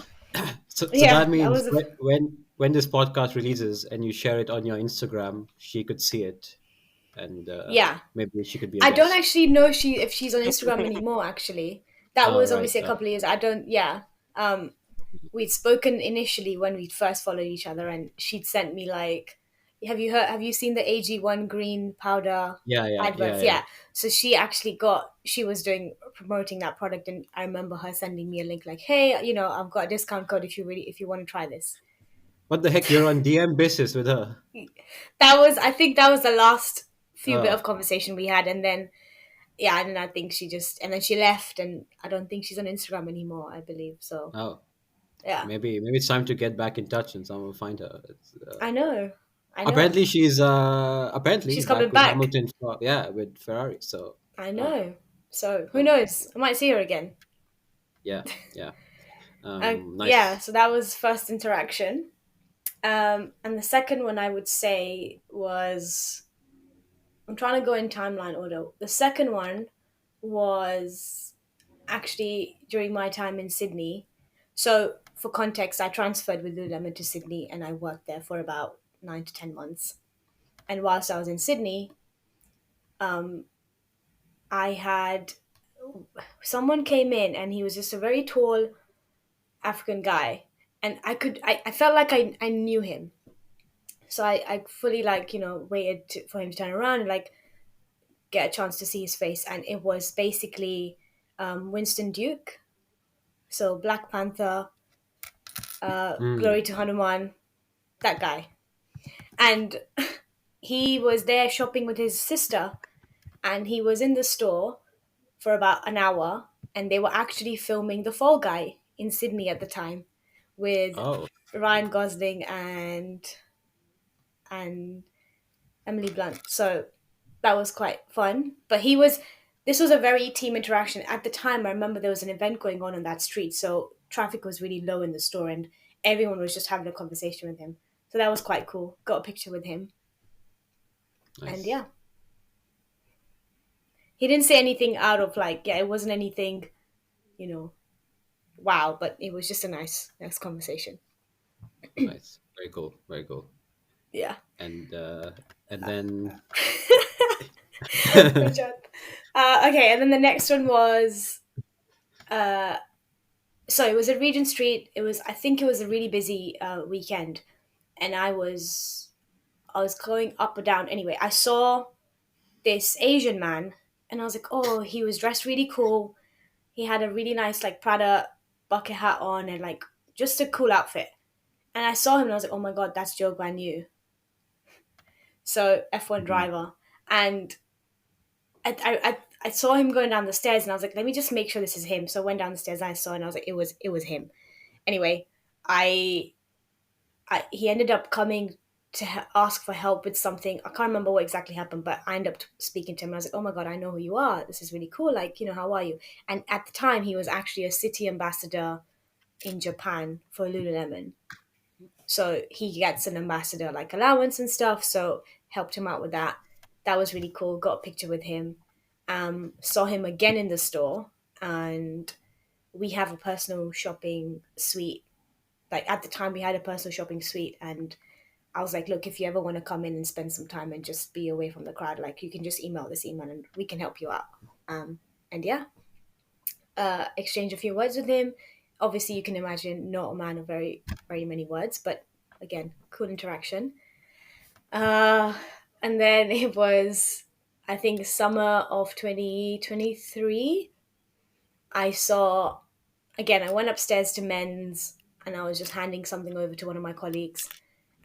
So yeah, that that means was a. when this podcast releases and you share it on your Instagram, she could see it, and Yeah. maybe she could be a I don't guest. actually know if she's on Instagram anymore, actually. That Oh was right. obviously a couple of years. I don't, yeah. We'd spoken initially when we'd first followed each other, and she'd sent me like Have you seen the AG1 green powder Yeah, yeah, yeah, adverts? yeah. Yeah. So she was doing promoting that product, and I remember her sending me a link like, "Hey, I've got a discount code if you want to try this." What the heck? You're on DM basis with her. I think that was the last few bit Oh, of conversation we had, and then yeah, and then I think and then she left, and I don't think she's on Instagram anymore, I believe. So oh. yeah, Maybe it's time to get back in touch and someone will find her. I know, I know. Apparently she's apparently She's coming back with back. Hamilton. Yeah, with Ferrari. So I oh, know. So who oh, knows? I might see her again. yeah, yeah. Yeah, Nice, so that was first interaction. And the second one I would say was, I'm trying to go in timeline order. The second one was actually during my time in Sydney. So for context, I transferred with Lululemon to Sydney and I worked there for about 9 to 10 months. And whilst I was in Sydney, um, I had someone came in and he was just a very tall African guy. And I felt like I knew him. So I fully like, waited for him to turn around and like get a chance to see his face. And it was basically Winston Duke. So Black Panther, mm. Glory to Hanuman, that guy. And he was there shopping with his sister, and he was in the store for about an hour, and they were actually filming The Fall Guy in Sydney at the time with Oh, Ryan Gosling and Emily Blunt. So that was quite fun. But this was a very team interaction. At the time, I remember there was an event going on that street, so traffic was really low in the store, and everyone was just having a conversation with him. So that was quite cool. Got a picture with him, and nice, yeah, he didn't say anything out of like, yeah, it wasn't anything, you know, wow, but it was just a nice conversation. nice. Very cool, very cool. Yeah. And and then Good job. Okay, and then the next one was uh, so it was at Regent Street. I think it was a really busy weekend, and I was going up or down. Anyway, I saw this Asian man, and I was like, oh, he was dressed really cool. He had a really nice like Prada bucket hat on and like just a cool outfit. And I saw him, and I was like, oh my god, that's Joe Guan Yu. So F1 Mhm. driver, and I saw him going down the stairs, and I was like, let me just make sure this is him. So I went down the stairs, and I saw, and I was like, it was him. Anyway, I he ended up coming to ask for help with something. I can't remember what exactly happened, but I ended up speaking to him. And I was like, "Oh my god, I know who you are. This is really cool. Like, how are you?" And at the time, he was actually a city ambassador in Japan for Lululemon, so he gets an ambassador like allowance and stuff. So helped him out with that. That was really cool. Got a picture with him. Saw him again in the store, and we have a personal shopping suite. Like at the time, we had a personal shopping suite, and I was like, look, if you ever want to come in and spend some time and just be away from the crowd, like you can just email this email and we can help you out. And yeah, exchange a few words with him. Obviously, you can imagine not a man of very, very many words, but again, cool interaction. Uh, and then it was, I think, summer of 2023. I saw, again, I went upstairs to men's and I was just handing something over to one of my colleagues.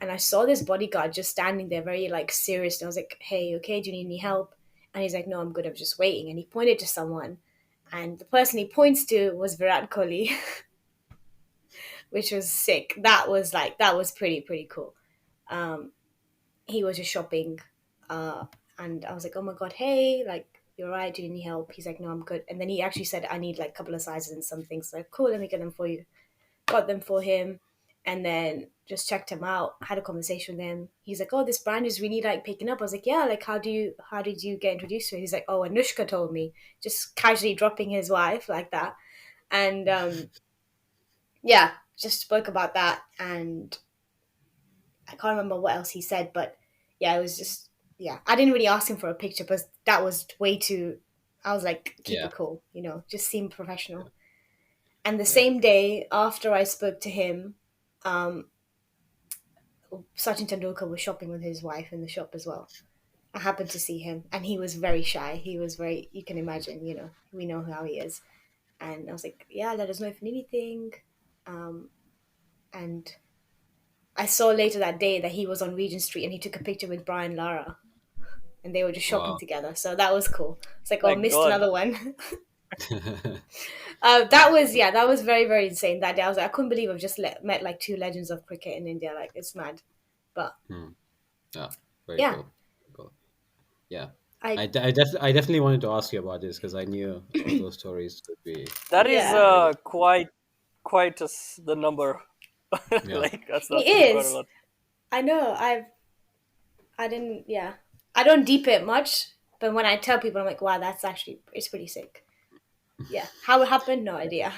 And I saw this bodyguard just standing there very like serious. And I was like, hey, okay, do you need any help? And he's like, no, I'm good. I'm just waiting. And he pointed to someone. And the person he points to was Virat Kohli, which was sick. That was pretty cool. Um, he was just shopping. Uh, and I was like, oh my God, hey, like, you're right. Do you need any help? He's like, no, I'm good. And then he actually said, I need like a couple of sizes and some things. Like, cool, let me get them for you. Got them for him, and then just checked him out, had a conversation with him. He's like, oh, this brand is really like picking up. I was like, yeah, like how did you get introduced to it? He's like, oh, Anushka told me, just casually dropping his wife like that. And yeah, just spoke about that, and I can't remember what else he said, but yeah, it was just, yeah, I didn't really ask him for a picture because that was way too, I was like, keep Yeah, it cool, just seem professional. And the yeah. same day after I spoke to him, um, Sachin Tendulkar was shopping with his wife in the shop as well. I happened to see him, and he was very shy. He was very, you can imagine, we know how he is. And I was like, yeah, let us know if you need anything. Um, and I saw later that day that he was on Regent Street and he took a picture with Brian Lara and they were just shopping Wow. together. So that was cool. It's like, oh, My missed God. another one. That was, yeah, that was very, very insane that day. I was like, I couldn't believe I've just met like two legends of cricket in India. Like, it's mad. But Hmm. Yeah, very yeah, cool. Cool. Yeah. I, I definitely wanted to ask you about this because I knew all those stories could be That is yeah, really good. quite the number. Yeah. Like it that's really quite a is. lot. I know. I didn't, yeah. I don't deep it much, but when I tell people, I'm like, wow, that's actually, it's pretty sick. Yeah. How it happened? No idea.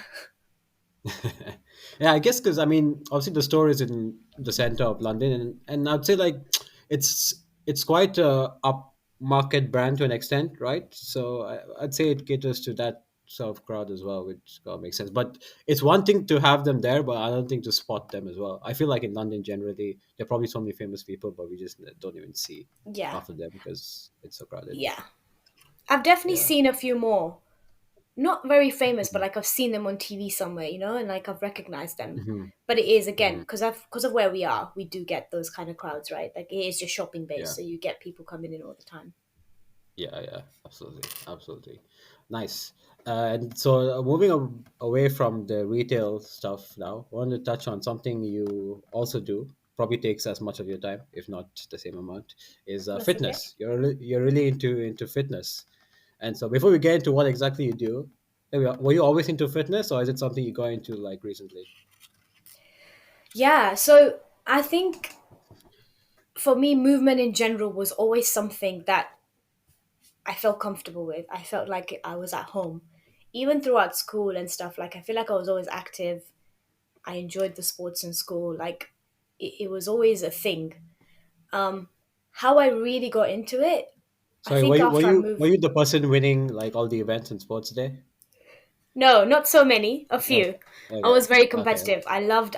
Yeah, I guess because I mean, obviously the store is in the center of London, and I'd say like it's quite a upmarket brand to an extent, right? So I'd say it caters to that sort of crowd as well, which makes sense. But it's one thing to have them there, but I don't think to spot them as well. I feel like in London generally there are probably so many famous people, but we just don't even see Yeah. half of them because it's so crowded. Yeah. I've definitely Yeah. seen a few more. Not very famous, but Mhm. like I've seen them on TV somewhere, and like I've recognized them. Mhm. But it is again Mhm. because of where we are, we do get those kind of crowds, right? Like it is just shopping based, Yeah. so you get people coming in all the time. Yeah, yeah, absolutely, absolutely. Nice. And so, moving away from the retail stuff now, I want to touch on something you also do. Probably takes as much of your time, if not the same amount. Is That's okay. fitness. You're really into fitness. And so, before we get into what exactly you do, maybe, were you always into fitness, or is it something you got into like recently? Yeah, so I think for me, movement in general was always something that I felt comfortable with. I felt like I was at home, even throughout school and stuff. Like I feel like I was always active. I enjoyed the sports in school. Like it was always a thing. Um, how I really got into it, I Sorry, think after I were moved. you the person winning like all the events in sports day? No, not so many. A Oh, few. I okay, was very okay, competitive. I loved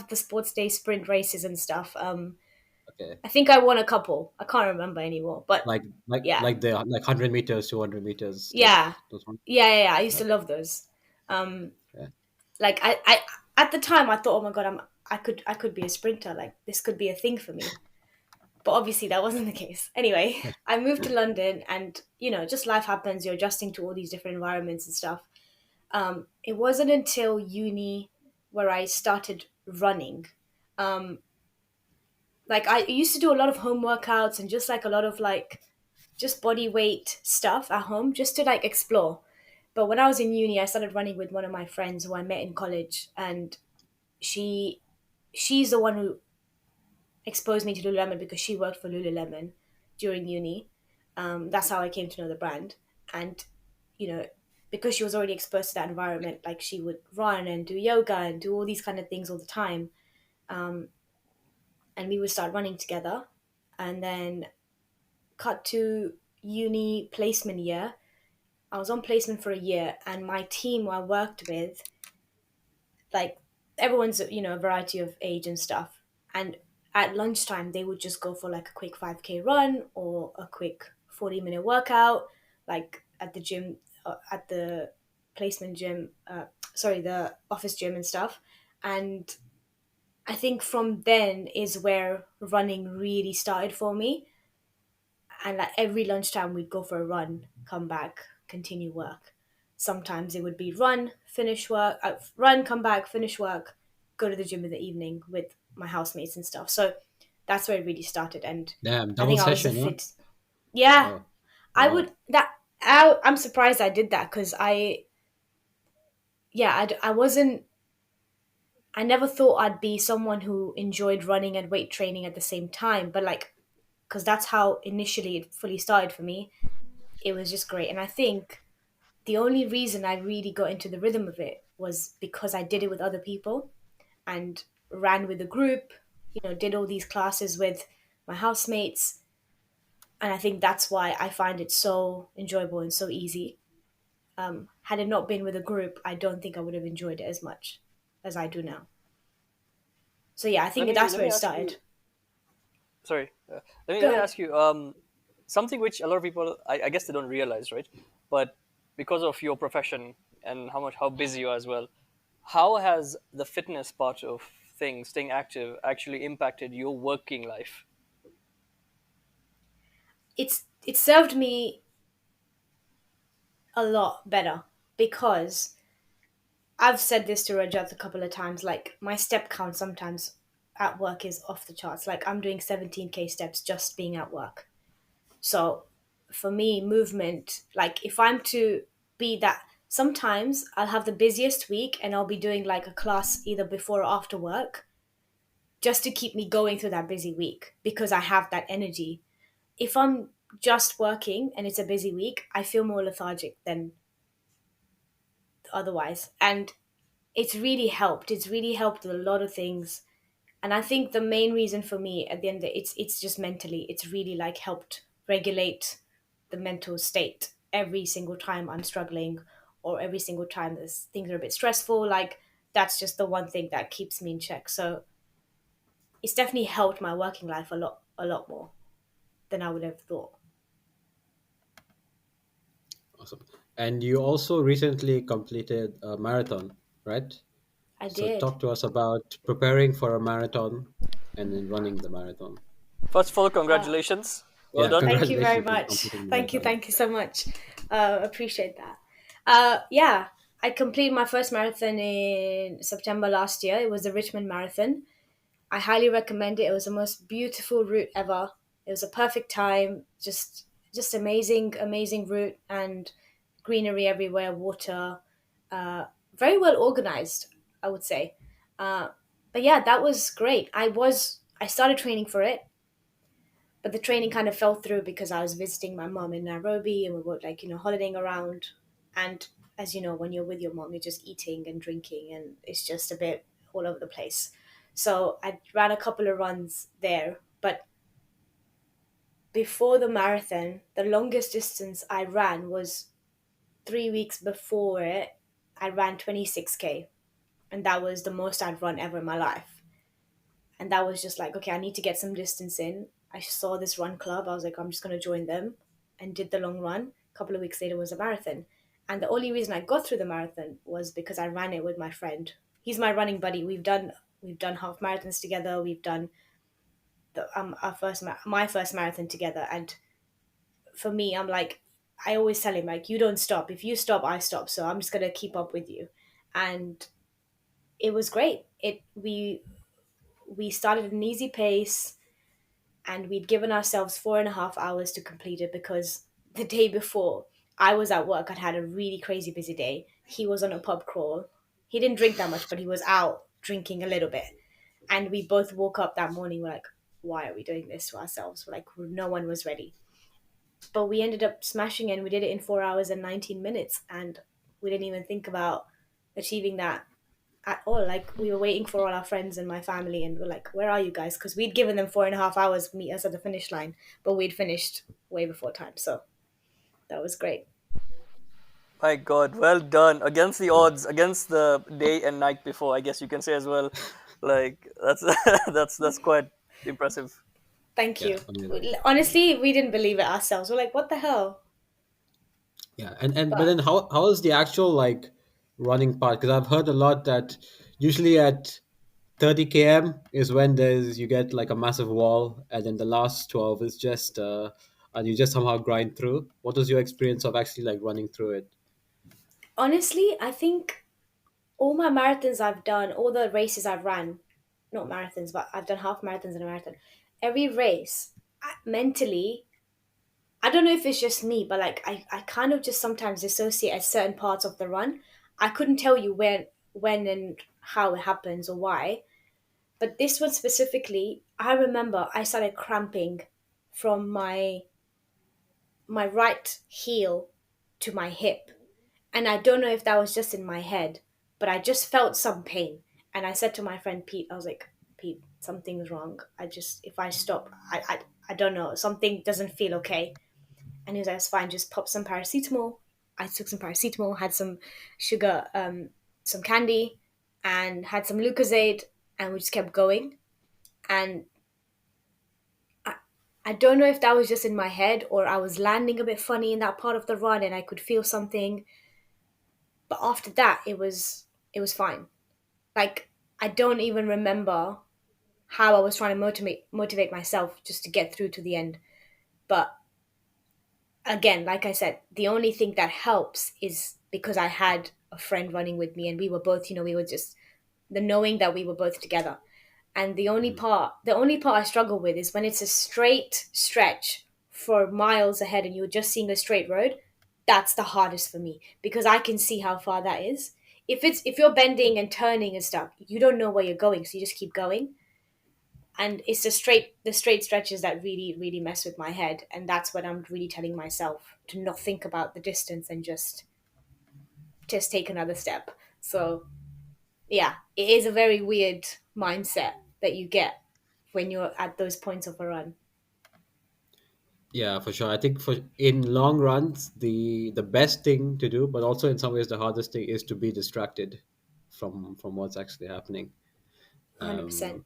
the sports day sprint races and stuff. okay. I think I won a couple. I can't remember anymore, but Like yeah, the like 100 meters, 200 meters, yeah, those ones. yeah. I used to Okay, love those. Um, yeah. like I at the time I thought, oh my god, I could be a sprinter. Like this could be a thing for me. But obviously that wasn't the case. Anyway, I moved to London, and just life happens. You're adjusting to all these different environments and stuff. It wasn't until uni where I started running. Um, like I used to do a lot of home workouts and just like a lot of like just body weight stuff at home just to like explore. But when I was in uni, I started running with one of my friends who I met in college, and she she's the one who exposed me to Lululemon because she worked for Lululemon during uni. That's how I came to know the brand. And, you know, because she was already exposed to that environment, like she would run and do yoga and do all these kind of things all the time. Um, and we would start running together. And then cut to uni placement year. I was on placement for a year, and my team who I worked with, like everyone's a variety of age and stuff, and at lunchtime they would just go for like a quick 5K run or a quick 40-minute workout, like at the gym, at the placement gym, sorry, the office gym and stuff. And I think from then is where running really started for me. And like every lunchtime we'd go for a run, come back, continue work. Sometimes it would be run, finish work, run, come back, finish work, go to the gym in the evening with my housemates and stuff. So that's where it really started. And Damn, I double think I was a session, huh? fit. Yeah, Oh, I wow. would that. I'm surprised I did that because yeah, I wasn't. I never thought I'd be someone who enjoyed running and weight training at the same time, but like, because that's how initially it fully started for me. It was just great, and I think the only reason I really got into the rhythm of it was because I did it with other people and ran with a group, did all these classes with my housemates. And I think that's why I find it so enjoyable and so easy. Had it not been with a group, I don't think I would have enjoyed it as much as I do now. So yeah, I think Let that's me where it ask you. started. Sorry, let me Good. ask you something which a lot of people, I guess, they don't realize, right? But because of your profession and how busy you are as well, how has the fitness part of things, staying active, actually impacted your working life? It served me a lot better because I've said this to Rajat a couple of times. Like my step count sometimes at work is off the charts. Like I'm doing 17K steps just being at work. So for me, movement, like if I'm to be that, sometimes I'll have the busiest week and I'll be doing like a class either before or after work just to keep me going through that busy week because I have that energy. If I'm just working and it's a busy week, I feel more lethargic than otherwise. And it's really helped. It's really helped with a lot of things. And I think the main reason for me at the end, it's just mentally. It's really like helped regulate the mental state every single time I'm struggling, or every single time this things are a bit stressful. Like that's just the one thing that keeps me in check. So it's definitely helped my working life a lot more than I would have thought. Awesome. And you also recently completed a marathon, right? I So did. talk to us about preparing for a marathon and then running the marathon. First of all, Uh, congratulations. Well Yeah, done. Thank you very congratulations on much. completing the Thank you. marathon. Thank you so much. Appreciate that. Yeah, I completed my first marathon in September last year. It was the Richmond Marathon. I highly recommend it. It was the most beautiful route ever. It was a perfect time. Just amazing, amazing route and greenery everywhere, water. Uh, Very well organized, I would say. Uh, but yeah, that was great. I started training for it, but the training kind of fell through because I was visiting my mom in Nairobi and we were like, holidaying around. And as you know, when you're with your mom, you're just eating and drinking and it's just a bit all over the place. So I ran a couple of runs there. But before the marathon, the longest distance I ran was 3 weeks before it. I ran 26K. And that was the most I'd run ever in my life. And that was just like, okay, I need to get some distance in. I saw this run club. I was like, I'm just going to join them, and did the long run. A couple of weeks later was a marathon. And the only reason I got through the marathon was because I ran it with my friend. He's my running buddy. We've done half marathons together. We've done my first marathon together. And for me, I'm like, I always tell him like, you don't stop. If you stop, I stop. So I'm just gonna keep up with you. And it was great. We started at an easy pace, and we'd given ourselves 4.5 hours to complete it because the day before I was at work. I'd had a really crazy busy day. He was on a pub crawl. He didn't drink that much, but he was out drinking a little bit. And we both woke up that morning. We're like, why are we doing this to ourselves? We're like, no one was ready. But we ended up smashing it, and we did it in 4 hours and 19 minutes. And we didn't even think about achieving that at all. Like we were waiting for all our friends and my family, and we're like, "Where are you guys?" Because we'd given them 4.5 hours to meet us at the finish line, but we'd finished way before time. So that was great. My God, well done. Against the odds, against the day and night before, I guess you can say as well. Like that's that's quite impressive. Thank Yeah, you. amazing. Honestly, we didn't believe it ourselves. We're like, "What the hell?" Yeah, and but But then how is the actual like running part? Because I've heard a lot that usually at 30 km is when there's you get like a massive wall, and then the last 12 is just and you just somehow grind through. What was your experience of actually like running through it? honestly, I think all my marathons I've done, all the races I've ran, not marathons, but I've done half marathons and a marathon. Every race, mentally, I don't know if it's just me, but like I kind of just sometimes dissociate at certain parts of the run. I couldn't tell you when and how it happens or why. But this one specifically, I remember I started cramping from my right heel to my hip. And I don't know if that was just in my head, but I just felt some pain. And I said to my friend Pete, I was like, Pete, something's wrong. If I stop, I don't know, something doesn't feel okay. And he was like, "It's fine, just pop some paracetamol." I took some paracetamol, had some sugar, some candy, and had some Lucozade, and we just kept going. And I don't know if that was just in my head or I was landing a bit funny in that part of the run and I could feel something. But after that, it was fine. Like I don't even remember how I was trying to motivate myself just to get through to the end. But again, like I said, the only thing that helps is because I had a friend running with me and we were both, we were just the knowing that we were both together. And the only part I struggle with is when it's a straight stretch for miles ahead and you're just seeing a straight road. That's the hardest for me because I can see how far that is. If you're bending and turning and stuff, you don't know where you're going, so you just keep going. And it's the straight stretches that really really mess with my head, and that's what I'm really telling myself to not think about the distance and just take another step. So yeah, it is a very weird mindset that you get when you're at those points of a run. Yeah, for sure. I think for in long runs, the best thing to do, but also in some ways the hardest thing, is to be distracted from what's actually happening. 100%. Um,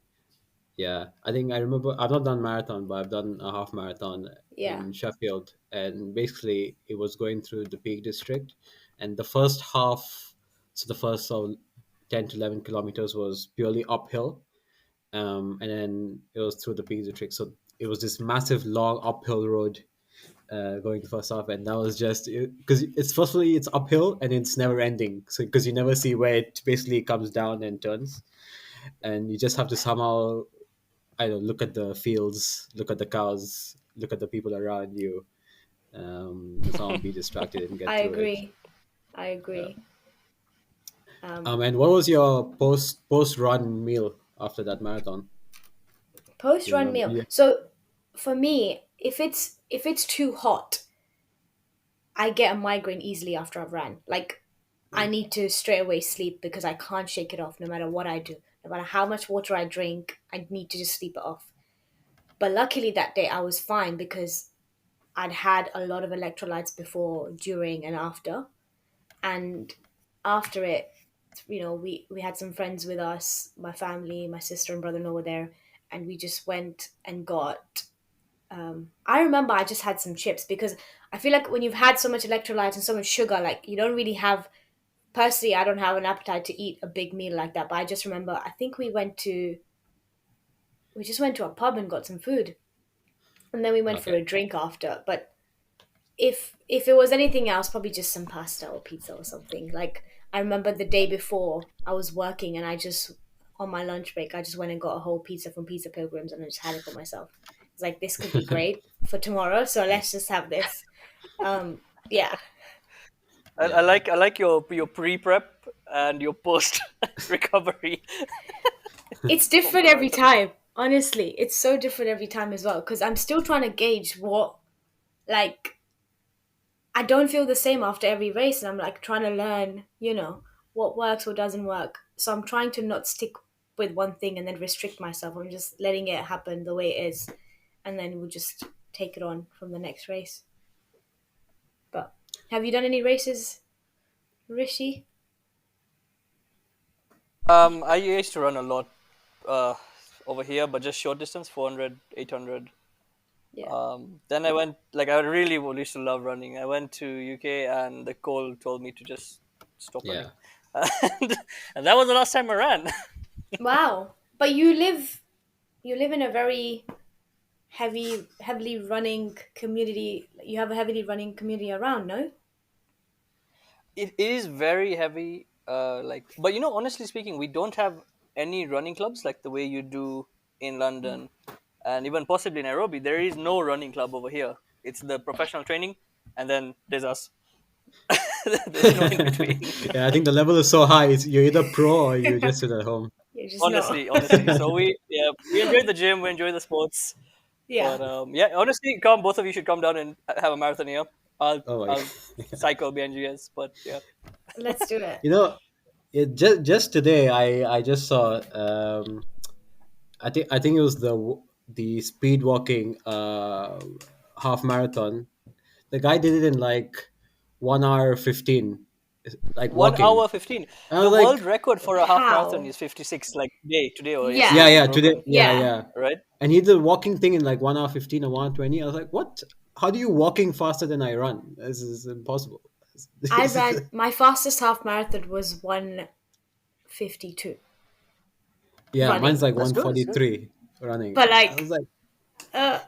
yeah, I think I remember I've not done marathon, but I've done a half marathon Yeah. in Sheffield, and basically it was going through the Peak District, and the first half, so the first 10 to 11 kilometers was purely uphill, and then it was through the Peak District. So it was this massive long uphill road going the first half, and that was just because it's firstly it's uphill and it's never ending. So because you never see where it basically comes down and turns, and you just have to somehow I don't know, look at the fields, look at the cows, look at the people around you, and somehow be distracted and get I through it. agree. I agree. And what was your post run meal after that marathon? Do Post you run remember? meal. Yeah. So for me, if it's too hot, I get a migraine easily after I've ran. Like I Right. need to straight away sleep because I can't shake it off no matter what I do. No matter how much water I drink, I need to just sleep it off. But luckily that day I was fine because I'd had a lot of electrolytes before, during, and after. And after it, we had some friends with us, my family, my sister and brother-in-law were there, and we just went and got. I remember I just had some chips because I feel like when you've had so much electrolytes and so much sugar, like you don't really have. Personally, I don't have an appetite to eat a big meal like that. But I just remember, I think we just went to a pub and got some food, and then we went for Okay. a drink after. But if it was anything else, probably just some pasta or pizza or something. Like I remember the day before I was working and I just on my lunch break I just went and got a whole pizza from Pizza Pilgrims and I just had it for myself. It's like this could be great for tomorrow, so let's just have this. Yeah. I Yeah. like your pre prep and your post recovery It's from different the every marathon. time. Honestly, it's so different every time as well because I'm still trying to gauge what like I don't feel the same after every race, and I'm like trying to learn, what works, what doesn't work. So I'm trying to not stick with one thing and then restrict myself. I'm just letting it happen the way it is, and then we'll just take it on from the next race. But have you done any races, Rishi? I used to run a lot uh, over here, but just short distance, 400, 800. Yeah. Then I went, like, I really used to love running. I went to UK and the cold told me to just stop running. Yeah. and, and that was the last time I ran. Wow. But you live in a very heavily running community. You have a heavily running community around, no? It is very heavy. But honestly speaking, we don't have any running clubs like the way you do in London and even possibly Nairobi. There is no running club over here. It's the professional training, and then there's us. There's no in between. Yeah, I think the level is so high. You're either pro or you just sit at home. You just know. Honestly. So we enjoy the gym, we enjoy the sports, Yeah. but yeah, honestly, come both of you should come down and have a marathon here. I'll Oh my. I'll cycle behind you guys, but yeah. Let's do it. You know, just today I just saw I think it was the speed walking half marathon. The guy did it in like 1 hour 15. like One walking. hour 15. I The was world like, record for a half marathon How? is 56, like today or yeah, Yeah, yesterday it yeah, broke today, one, yeah, yeah. yeah. right? And he did the walking thing in like 1 hour 15 or 1:20. I was like, what? How do you walking faster than I run? This is impossible. I ran my fastest half marathon was 1:52 Yeah, mine's running. like That's good. That's good. 1:43 running. But I was like, like, uh,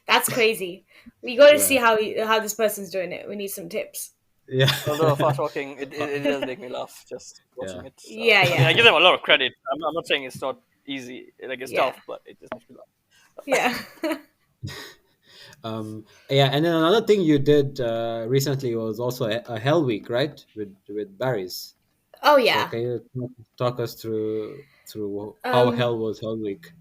that's crazy. We got to see yeah, how this person's doing it. We need some tips. yeah, Although fast walking, it does make me laugh just yeah, watching it. Yeah, I mean, I yeah, give them a lot of credit. I'm not saying it's not easy, like it's yeah, tough, but it just makes me laugh. yeah. yeah. And then another thing you did recently was also a Hell Week, right? With Barry's. Oh So yeah. can you talk us through how Um. Hell was Hell Week?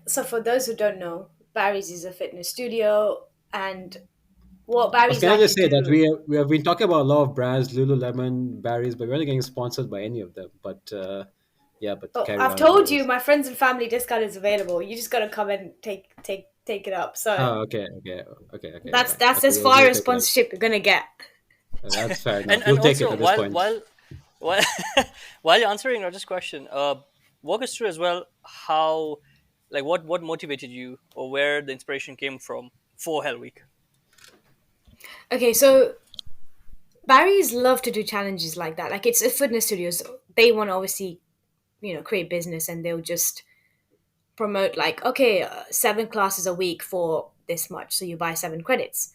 So for those who don't know, Barry's is a fitness studio, and what But Barry's can I like to just say that do. we have been talking about a lot of brands, Lululemon, Barry's, but we're not getting sponsored by any of them. But yeah, but Oh, carry I've on told you anyways. my friends and family discount is available. You just gotta come and take it up. So Oh, okay, okay, okay, okay, that's fine. that's Okay, as we'll far as take it up. sponsorship you're gonna get. That's fair enough. And We'll take it also at this while point. while while you're answering Roger's question, walk us through as well how, like, what motivated you or where the inspiration came from for Hell Week. Okay, so Barry's love to do challenges like that. Like it's a fitness studios. They want to obviously, create business, and they'll just promote like, okay, 7 classes a week for this much. So you buy 7 credits.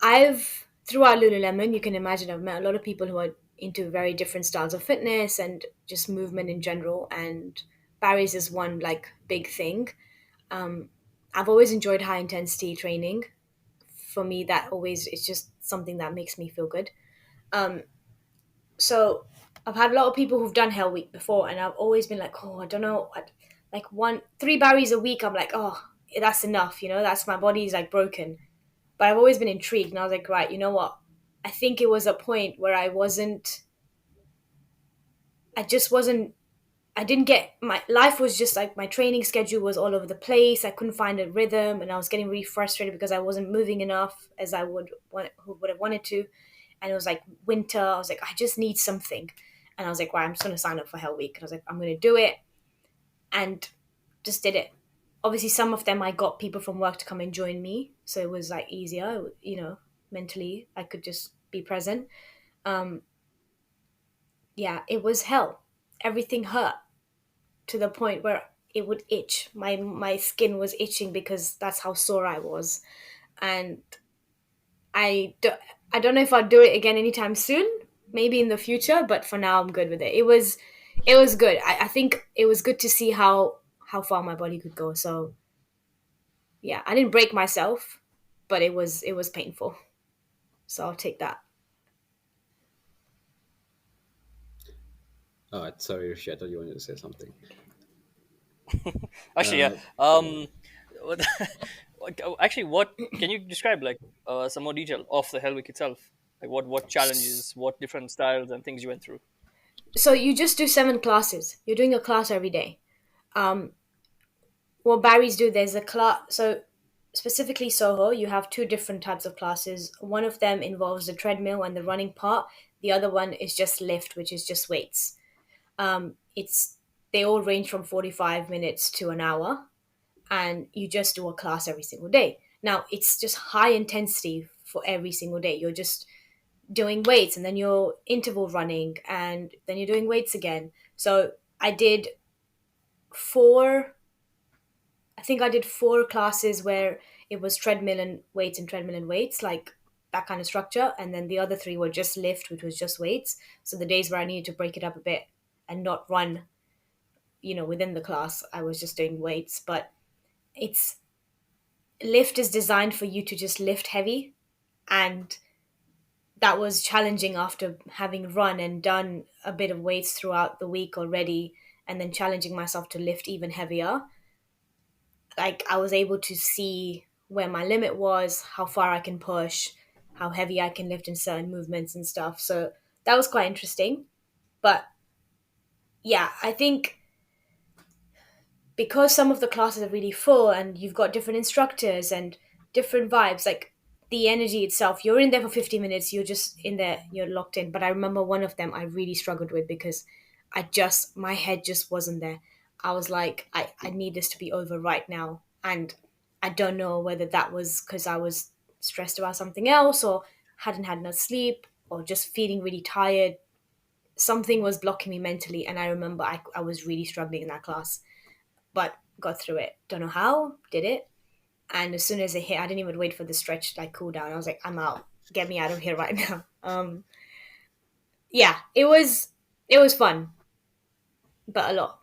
I've throughout Lululemon, you can imagine I've met a lot of people who are into very different styles of fitness and just movement in general. And Barry's is one like big thing. Um, I've always enjoyed high intensity training. For me, that always it's just something that makes me feel good. Um, so I've had a lot of people who've done Hell Week before, and I've always been like, oh, I don't know, like 3 Barry's a week. I'm like, oh, that's enough. That's my body's like broken. But I've always been intrigued, and I was like, right, you know what? I think it was a point where I just wasn't. I didn't get my life was just like my training schedule was all over the place. I couldn't find a rhythm, and I was getting really frustrated because I wasn't moving enough as I would have wanted to. And it was like winter. I was like, I just need something, and I was like, right, I'm just gonna sign up for Hell Week. And I was like, I'm gonna do it, and just did it. Obviously, some of them I got people from work to come and join me, so it was like easier. Mentally I could just be present. Um, yeah, it was hell. Everything hurt to the point where it would itch. My skin was itching because that's how sore I was, and I do, I don't know if I'll do it again anytime soon. Maybe in the future, but for now I'm good with it. It was good. I think it was good to see how far my body could go. So yeah, I didn't break myself, but it was painful. So I'll take that. Oh, sorry, Rishi, I thought you wanted to say something. Actually, yeah. Uh, What, actually, what can you describe, like, some more detail of the Hell Week itself? Like, what challenges, what different styles and things you went through? So you just do 7 classes. You're doing a class every day. Um, what Barry's do, there's a class. So specifically Soho, you have two different types of classes. One of them involves the treadmill and the running part. The other one is just lift, which is just weights. It's they all range from 45 minutes to an hour, and you just do a class every single day. Now it's just high intensity for every single day. You're just doing weights, and then you're interval running, and then you're doing weights again. So four I think I did 4 classes where it was treadmill and weights and treadmill and weights, like that kind of structure. And then the other 3 were just lift, which was just weights. So the days where I needed to break it up a bit and not run, within the class, I was just doing weights. But it's lift is designed for you to just lift heavy. And that was challenging after having run and done a bit of weights throughout the week already, and then challenging myself to lift even heavier. Like I was able to see where my limit was, how far I can push, how heavy I can lift in certain movements and stuff. So that was quite interesting. But yeah, I think because some of the classes are really full and you've got different instructors and different vibes, like the energy itself, you're in there for 50 minutes, you're just in there, you're locked in. But I remember one of them I really struggled with because my head just wasn't there. I was like, I need this to be over right now. And I don't know whether that was because I was stressed about something else or hadn't had enough sleep or just feeling really tired. Something was blocking me mentally. And I remember I was really struggling in that class, but got through it. Don't know how, did it. And as soon as it hit, I didn't even wait for the stretch like cool down. I was like, I'm out. Get me out of here right now. Yeah, it was fun, but a lot.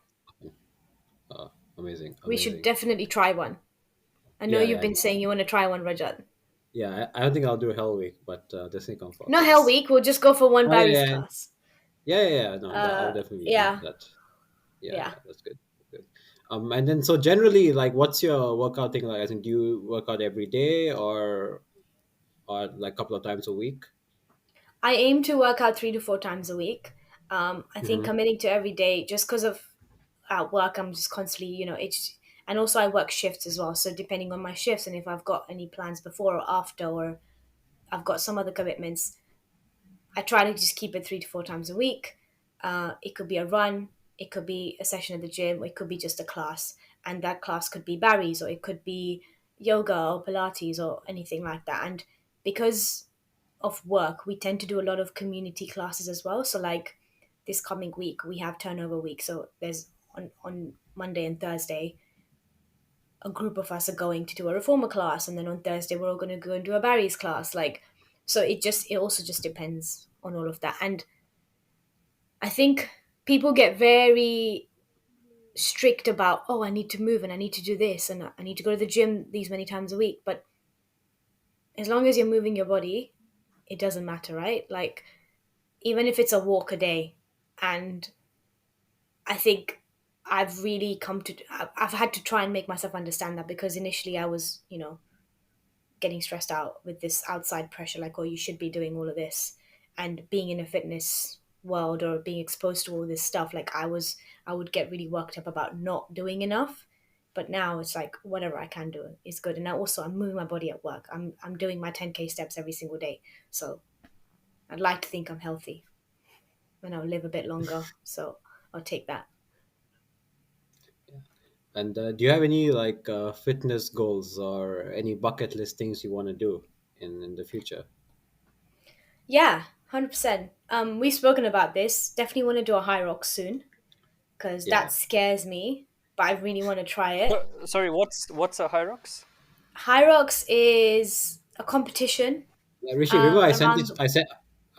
Amazing, We should amazing. definitely try one. I know Yeah, you've yeah, been saying you want to try one, Rajat. yeah. I don't think I'll do Hell Week, but definitely come for a Not Hell class. Week. We'll just go for one Oh yeah, Barry's yeah, class. yeah, yeah. Yeah. No, I'll definitely be down Yeah, for that. Yeah, yeah. yeah. That's good. Good. And then so generally, like, what's your workout thing like? I think do you work out every day or like a couple of times a week? I aim to work out 3 to 4 times a week. I think Mm-hmm. committing to every day, just because of work, I'm just constantly, it's, and also I work shifts as well. So depending on my shifts and if I've got any plans before or after, or I've got some other commitments, I try to just keep it 3 to 4 times a week. It could be a run, it could be a session at the gym, or it could be just a class. And that class could be Barry's, or it could be yoga or Pilates or anything like that. And because of work, we tend to do a lot of community classes as well. So, like this coming week, we have turnover week. So, there's on Monday and Thursday, a group of us are going to do a reformer class, and then on Thursday we're all going to go and do a Barry's class. Like, so it also just depends on all of that. And I think people get very strict about, oh, I need to move and I need to do this and I need to go to the gym these many times a week. But as long as you're moving your body, it doesn't matter, right? Like, even if it's a walk a day. And I think I've really come to, I've had to try and make myself understand that, because initially I was, getting stressed out with this outside pressure, like, oh, you should be doing all of this. And being in a fitness world or being exposed to all this stuff, like I would get really worked up about not doing enough. But now it's like whatever I can do is good. And now also I'm moving my body at work. I'm doing my 10K steps every single day. So I'd like to think I'm healthy and I'll live a bit longer. So I'll take that. And do you have any like fitness goals or any bucket list things you want to do in the future? Yeah, 100%. We've spoken about this. Definitely want to do a high rock soon, because Yeah. that scares me, but I really want to try it. Sorry, what's a Hyrox? High rocks is a competition Yeah, Rishi, remember around.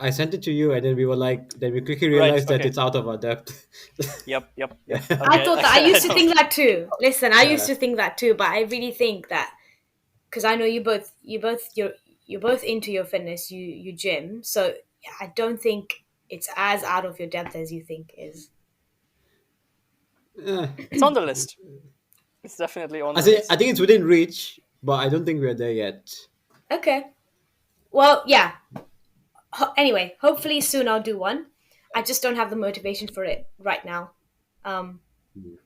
I sent it to you, and then we were like, then we quickly Right. realized that Okay. it's out of our depth. Yep. Yep. Yep. Yeah. I Okay. thought that I I used to know. think that too. Listen, I used Yeah. to think that too, but I really think that, because I know you're both into your fitness, you gym, so I don't think it's as out of your depth as you think is. Eh, It's on the list. It's definitely on the I list. think it's within reach, but I don't think we're there yet. Okay. Well, yeah. Anyway, hopefully soon I'll do one. I just don't have the motivation for it right now. Um, Mm.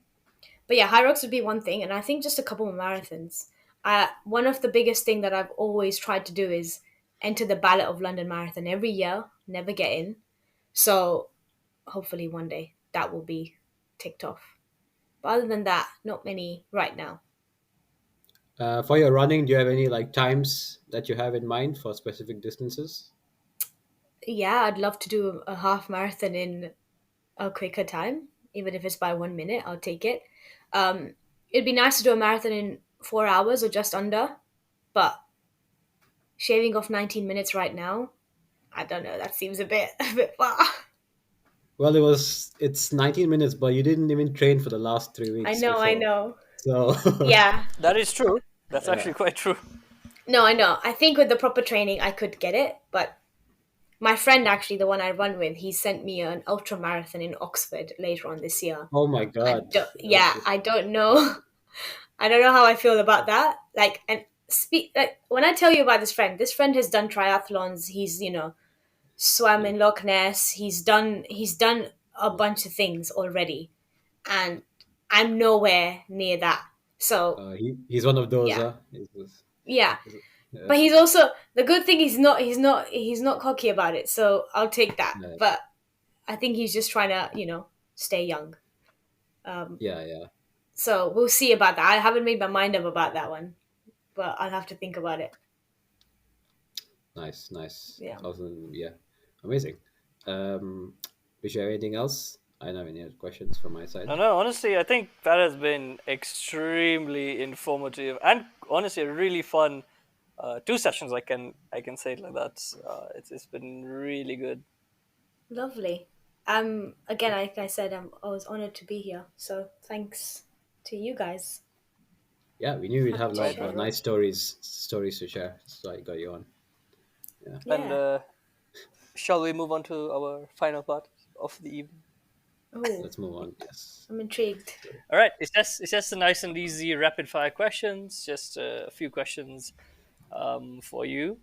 But yeah, high rocks would be one thing, and I think just a couple of marathons. One of the biggest thing that I've always tried to do is enter the ballot of London Marathon every year, never get in. So hopefully one day that will be ticked off. But other than that, not many right now. For your running, do you have any like times that you have in mind for specific distances? Yeah, I'd love to do a half marathon in a quicker time, even if it's by 1 minute. I'll take it. It'd be nice to do a marathon in 4 hours or just under, but shaving off 19 minutes right now, I don't know. That seems a bit a bit far. Well, it's 19 minutes, but you didn't even train for the last 3 weeks I before. know. So, Yeah. That is true. That's yeah. actually quite true. No, I know. I think with the proper training, I could get it. But my friend, actually, the one I run with, he sent me an ultra marathon in Oxford later on this year. Oh my God. Yeah, I don't know. I don't know how I feel about that. Like, and speak like when I tell you about this friend has done triathlons. He's swam Yeah. in Loch Ness. He's done a bunch of things already, and I'm nowhere near that. So He's one of those, yeah, huh? yeah. But he's also the good thing. He's not cocky about it. So I'll take that. Yeah, But I think he's just trying to stay young. Um, yeah, yeah. so we'll see about that. I haven't made my mind up about that one, but I'll have to think about it. Nice, nice. Yeah. Awesome. Yeah, amazing. Do you have anything else? I don't have any other questions from my side. No, no. Honestly, I think that has been extremely informative and honestly a really fun two sessions. I can say it like that. It's been really good. Lovely. Again, like I said, I was honored to be here. So thanks to you guys. Yeah, we knew we'd have Happy a to lot Right, of right, share. right. nice stories to share. So I got you on. Yeah, And Yeah. shall we move on to our final part of the evening? Oh, let's move on. Yes. I'm intrigued. All right, it's just a nice and easy rapid fire questions. Just a few questions for you.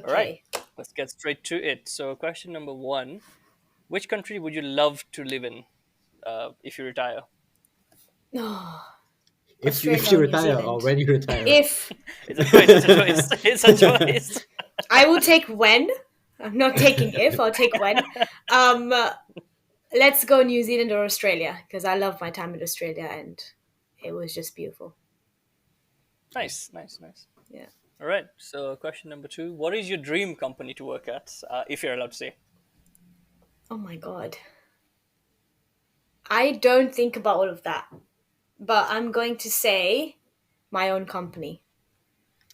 All right, Okay. let's get straight to it. So, question number one: which country would you love to live in if you retire? Oh, If Australia you or New retire or Zealand. when you retire. If It's a choice. It's a choice. It's a choice. I will take when, I'm not taking if. I'll take when. Um, let's go New Zealand or Australia because I love my time in Australia and it was just beautiful. Nice, nice, nice. Yeah. All right. So, question number two: what is your dream company to work at, if you're allowed to say? Oh my god. I don't think about all of that, but I'm going to say my own company,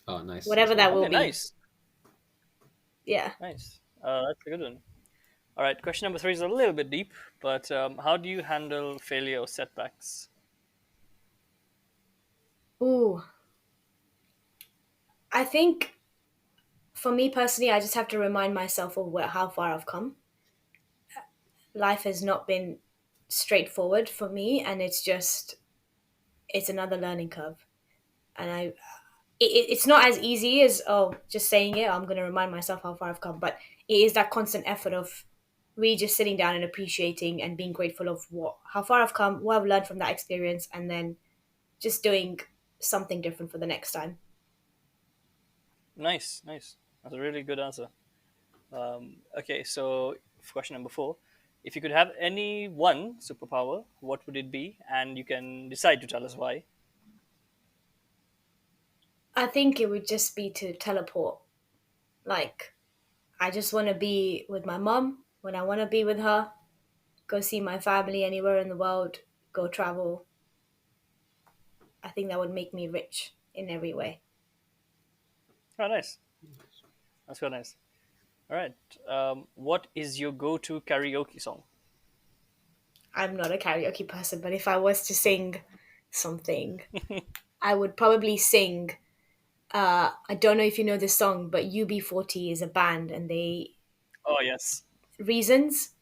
Oh, nice. That's whatever very that good. will Okay, be. nice, Yeah. nice. That's a good one. All right, question number three is a little bit deep, but how do you handle failure or setbacks? Ooh. I think for me personally, I just have to remind myself of how far I've come. Life has not been straightforward for me, and it's another learning curve. And it's not as easy as just saying it. I'm going to remind myself how far I've come, but it is that constant effort of really just sitting down and appreciating and being grateful of how far I've come, what I've learned from that experience, and then just doing something different for the next time. Nice, nice. That's a really good answer. Okay, so question number four. If you could have any one superpower, what would it be? And you can decide to tell us why. I think it would just be to teleport. Like, I just want to be with my mom when I want to be with her, go see my family anywhere in the world, go travel. I think that would make me rich in every way. Oh, nice. That's quite nice. All right. What is your go-to karaoke song? I'm not a karaoke person, but if I was to sing something, I would probably sing. I don't know if you know this song, but UB40 is a band, and they Oh, yes. Reasons.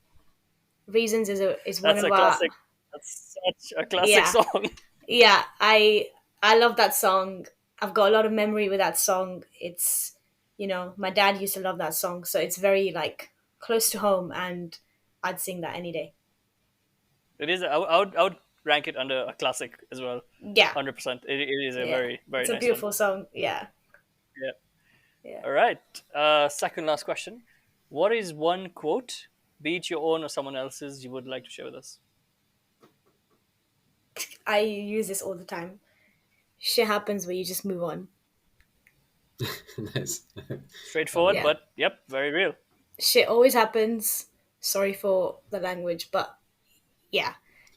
Reasons is one That's of a our classic. That's such a classic yeah song. yeah. I love that song. I've got a lot of memory with that song. It's my dad used to love that song, so it's very like close to home, and I'd sing that any day. It is. I would rank it under a classic as well. Yeah, 100%. It is a yeah. very, very It's a nice one. beautiful song. Yeah, Yeah. yeah. All right. Second last question. What is one quote, be it your own or someone else's, you would like to share with us? I use this all the time. Shit happens where you just move on. Nice. I Straightforward, like Yeah, that. but yep, very real. shit always happens. Sorry for the language, but yeah,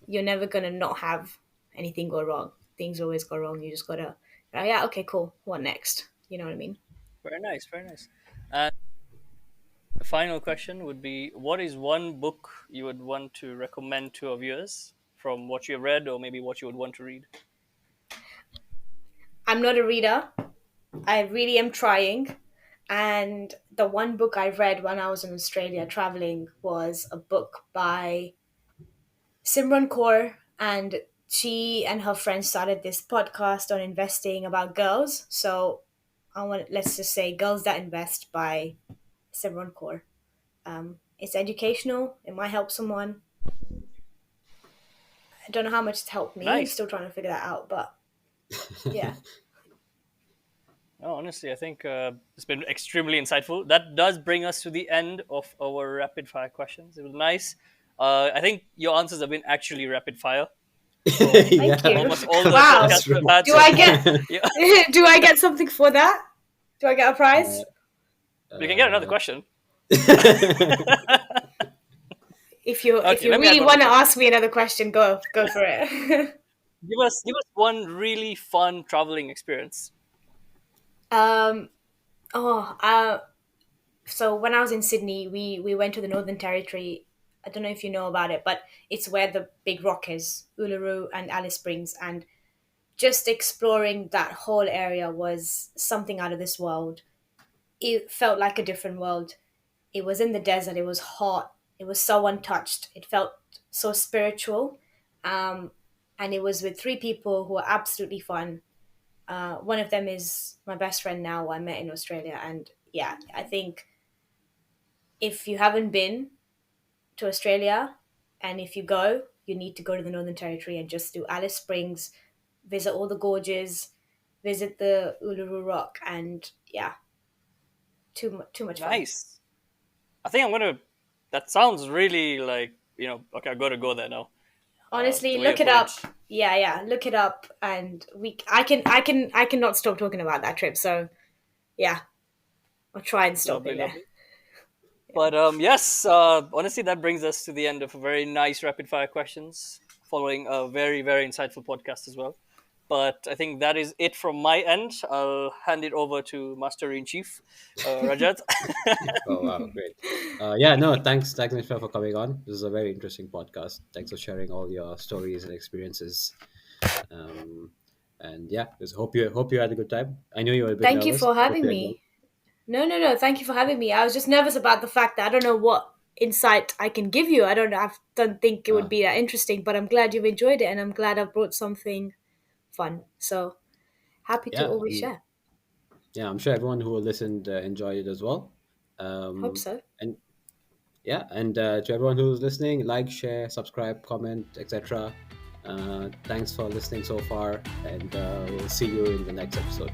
you're never gonna not have anything go wrong. Things always go wrong. You just gotta, yeah, okay, cool. What next? You know what I mean? Very nice, very nice. And the final question would be: what is one book you would want to recommend to our viewers from what you've read, or maybe what you would want to read? I'm not a reader. I really am trying. And the one book I read when I was in Australia traveling was a book by Simran Kaur, and she and her friends started this podcast on investing about girls. So let's just say Girls That Invest by Simran Kaur. It's educational. It might help someone. I don't know how much it's helped me. I'm Nice. still trying to figure that out, but yeah. Oh, honestly, I think it's been extremely insightful. That does bring us to the end of our rapid fire questions. It was nice. I think your answers have been actually rapid fire. So Thank Yeah, you. almost all the Wow. that's podcasts true. we've had. Do So I get yeah, do I get something for that? Do I get a prize? we can get another Uh, question. If Okay, you let me add really one more want to question. ask me another question, go for it. Give us one really fun traveling experience. um. Oh. So when I was in Sydney, we went to the Northern Territory. I don't know if you know about it, but it's where the big rock is, Uluru and Alice Springs, and just exploring that whole area was something out of this world. It felt like a different world. It was in the desert. It was hot. It was so untouched. It felt so spiritual, um, and it was with three people who were absolutely fun. One of them is my best friend now. I met in Australia, and yeah, I think if you haven't been to Australia, and if you go, you need to go to the Northern Territory and just do Alice Springs, visit all the gorges, visit the Uluru Rock, and yeah, too much fun. Nice. I think I'm gonna. That sounds really like Okay, I gotta go there now. Honestly, The way you look it put it. up. Yeah, yeah, look it up, and I cannot stop talking about that trip. So yeah, I'll try and stop Lovely, it there. lovely. But yes, honestly, that brings us to the end of a very nice rapid fire questions, following a very, very insightful podcast as well. But I think that is it from my end. I'll hand it over to Master in Chief, Rajat. Oh wow, great. Yeah, no, thanks, Nishma, for coming on. This is a very interesting podcast. Thanks for sharing all your stories and experiences. Um, and yeah, just hope you had a good time. I know you were a bit Thank you nervous. for Hope having you enjoyed. me. No, no, no. Thank you for having me. I was just nervous about the fact that I don't know what insight I can give you. I don't know. I don't think it would Ah, be that interesting, but I'm glad you've enjoyed it, and I'm glad I brought something fun. So happy to yeah, always share. yeah. I'm sure everyone who listened enjoyed it as well. Hope so. And yeah, and to everyone who's listening, like, share, subscribe, comment, etc. Thanks for listening so far, and we'll see you in the next episode.